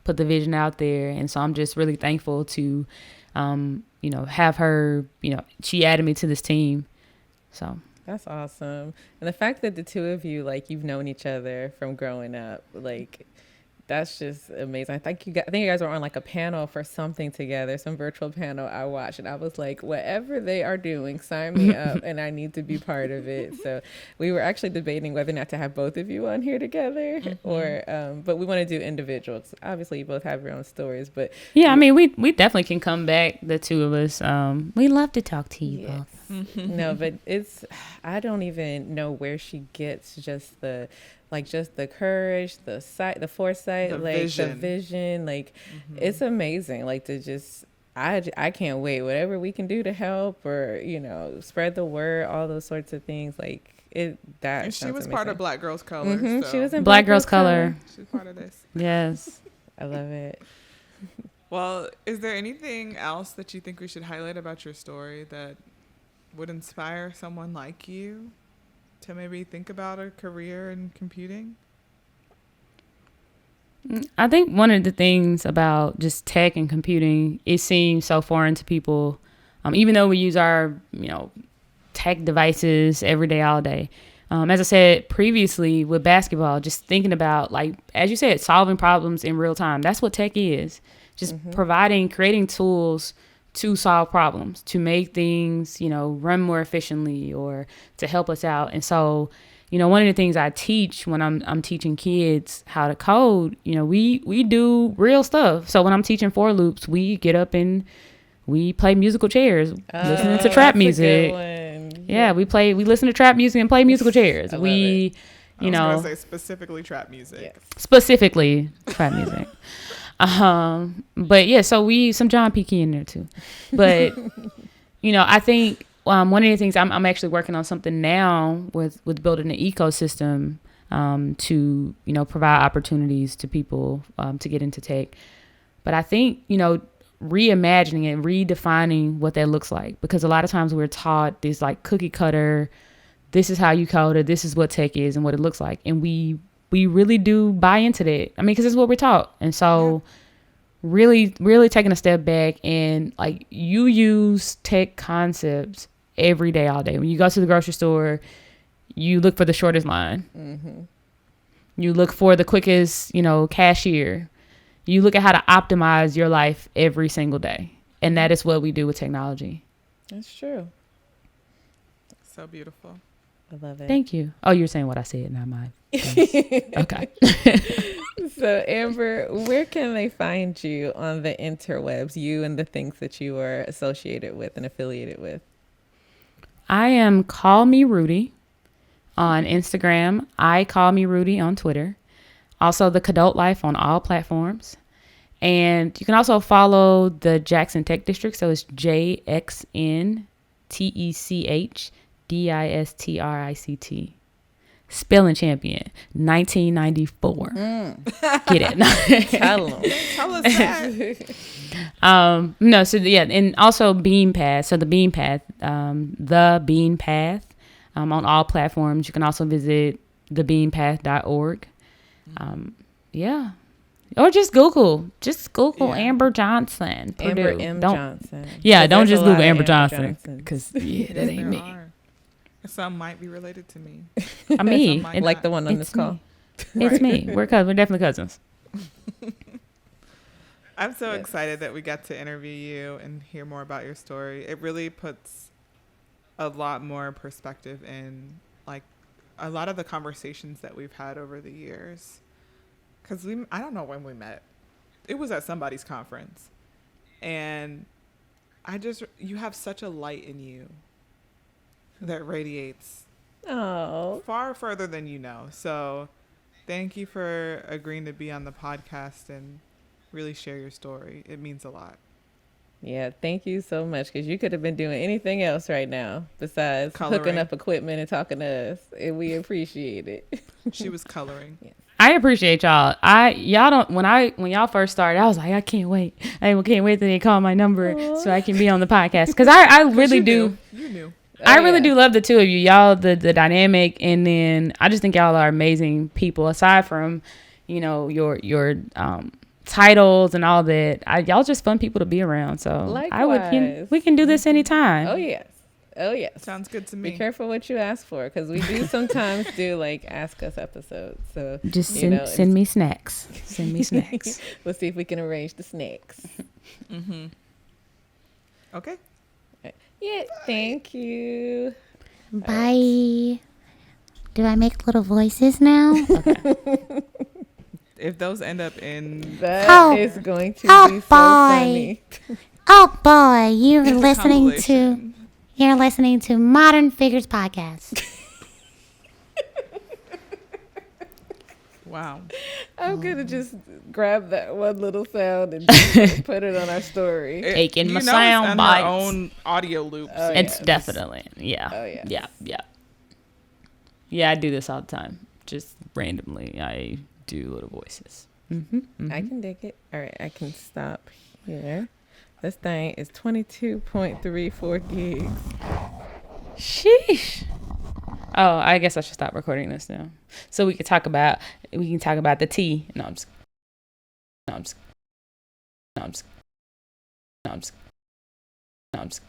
put the vision out there, and so I'm just really thankful to, have her. She added me to this team, so that's awesome. And the fact that the two of you, you've known each other from growing up, that's just amazing. I think you guys were on a panel for something together, some virtual panel I watched, and I was like, whatever they are doing, sign me up, and I need to be part of it. So we were actually debating whether or not to have both of you on here together, or but we want to do individuals. Obviously, you both have your own stories, but yeah, we definitely can come back, the two of us. We love to talk to you both. No, but I don't even know where she gets just the courage, the foresight, the vision, it's amazing. I can't wait. Whatever we can do to help or, spread the word, all those sorts of things. And she was part of Black Girls Color. Mm-hmm. So. She was in Black Girls Color. She's part of this. Yes. I love it. Well, is there anything else that you think we should highlight about your story that would inspire someone like you to maybe think about a career in computing? I think one of the things about just tech and computing, it seems so foreign to people. Even though we use our, tech devices every day, all day. As I said previously with basketball, just thinking about, like, as you said, solving problems in real time. That's what tech is. Just creating tools to solve problems, to make things, run more efficiently or to help us out. And so, one of the things I teach when I'm teaching kids how to code, we do real stuff. So when I'm teaching for loops, we get up and we play musical chairs, listening to trap music. Yeah, we listen to trap music and play musical chairs. I was gonna say specifically trap music. Yes. Specifically trap music. But yeah, so some John P. Key in there too. But I think one of the things I'm actually working on something now with building an ecosystem to provide opportunities to people to get into tech. But I think reimagining and redefining what that looks like, because a lot of times we're taught this like cookie cutter, this is how you code it, this is what tech is and what it looks like, and we really do buy into that. I mean, because it's what we're taught. And so really taking a step back and like you use tech concepts every day, all day. When you go to the grocery store, you look for the shortest line. You look for the quickest cashier. You look at how to optimize your life every single day. And that is what we do with technology. That's true. So beautiful. I love it. Thank you. Oh, you're saying what I said, not mine. Okay. So, Amber, where can they find you on the interwebs, you and the things that you are associated with and affiliated with? I am Call Me Rudy on Instagram. I Call Me Rudy on Twitter. Also, The Cadult Life on all platforms. And you can also follow the JXN Tech District. So it's JXN TechDistrict. Spelling champion, 1994. Get it? Tell them. Tell us that. No, so yeah, and also Beam Path. So the Beam Path, on all platforms. You can also visit thebeampath.org. Yeah. Or just Google. Amber Johnson. Purdue. Amber M. Johnson. Yeah, don't There's just a lot Google of Amber Johnson. Johnsons. Because, that ain't me. There are. Some might be related to me. Me. Some might Like not. the one on this call. It's me. We're definitely cousins. I'm so excited that we got to interview you and hear more about your story. It really puts a lot more perspective in like a lot of the conversations that we've had over the years. Because I don't know when we met. It was at somebody's conference. And you have such a light in you that radiates far further than you know. So thank you for agreeing to be on the podcast and really share your story. It means a lot. Yeah, thank you so much, because you could have been doing anything else right now besides Coloring. hooking up equipment and talking to us, and we appreciate it. She was coloring. Yeah. I appreciate y'all. Y'all don't, when y'all first started, I was like, I can't wait. I can't wait till they call my number so I can be on the podcast. Because I really do. You knew. I really do love the two of you. Y'all, the dynamic, and then I just think y'all are amazing people. Aside from, your titles and all that, y'all just fun people to be around. So Likewise. we can do this anytime. Oh yes. Sounds good to me. Be careful what you ask for, because we do sometimes do like ask us episodes. So Just send me snacks. Send me snacks. We'll see if we can arrange the snacks. Mm-hmm. Okay. Yeah. Thank you. Bye. Do I make little voices now? If those end up in That is going to be so boy. funny. Oh boy, you're listening compilation. to Modern Figures Podcast. Wow. I'm gonna just grab that one little sound and just put it on our story. Taking my it's sound on bites. our own audio loops. Oh, It's yes. definitely, yeah. Oh, yes. Yeah. Yeah, I do this all the time. Just randomly, I do little voices. I can dig it. All right, I can stop here. This thing is 22.34 gigs. Sheesh. Oh, I guess I should stop recording this now, so we can talk about the tea. No, I'm just. No, I'm just. No, I'm just. No, I'm just. No, I'm just.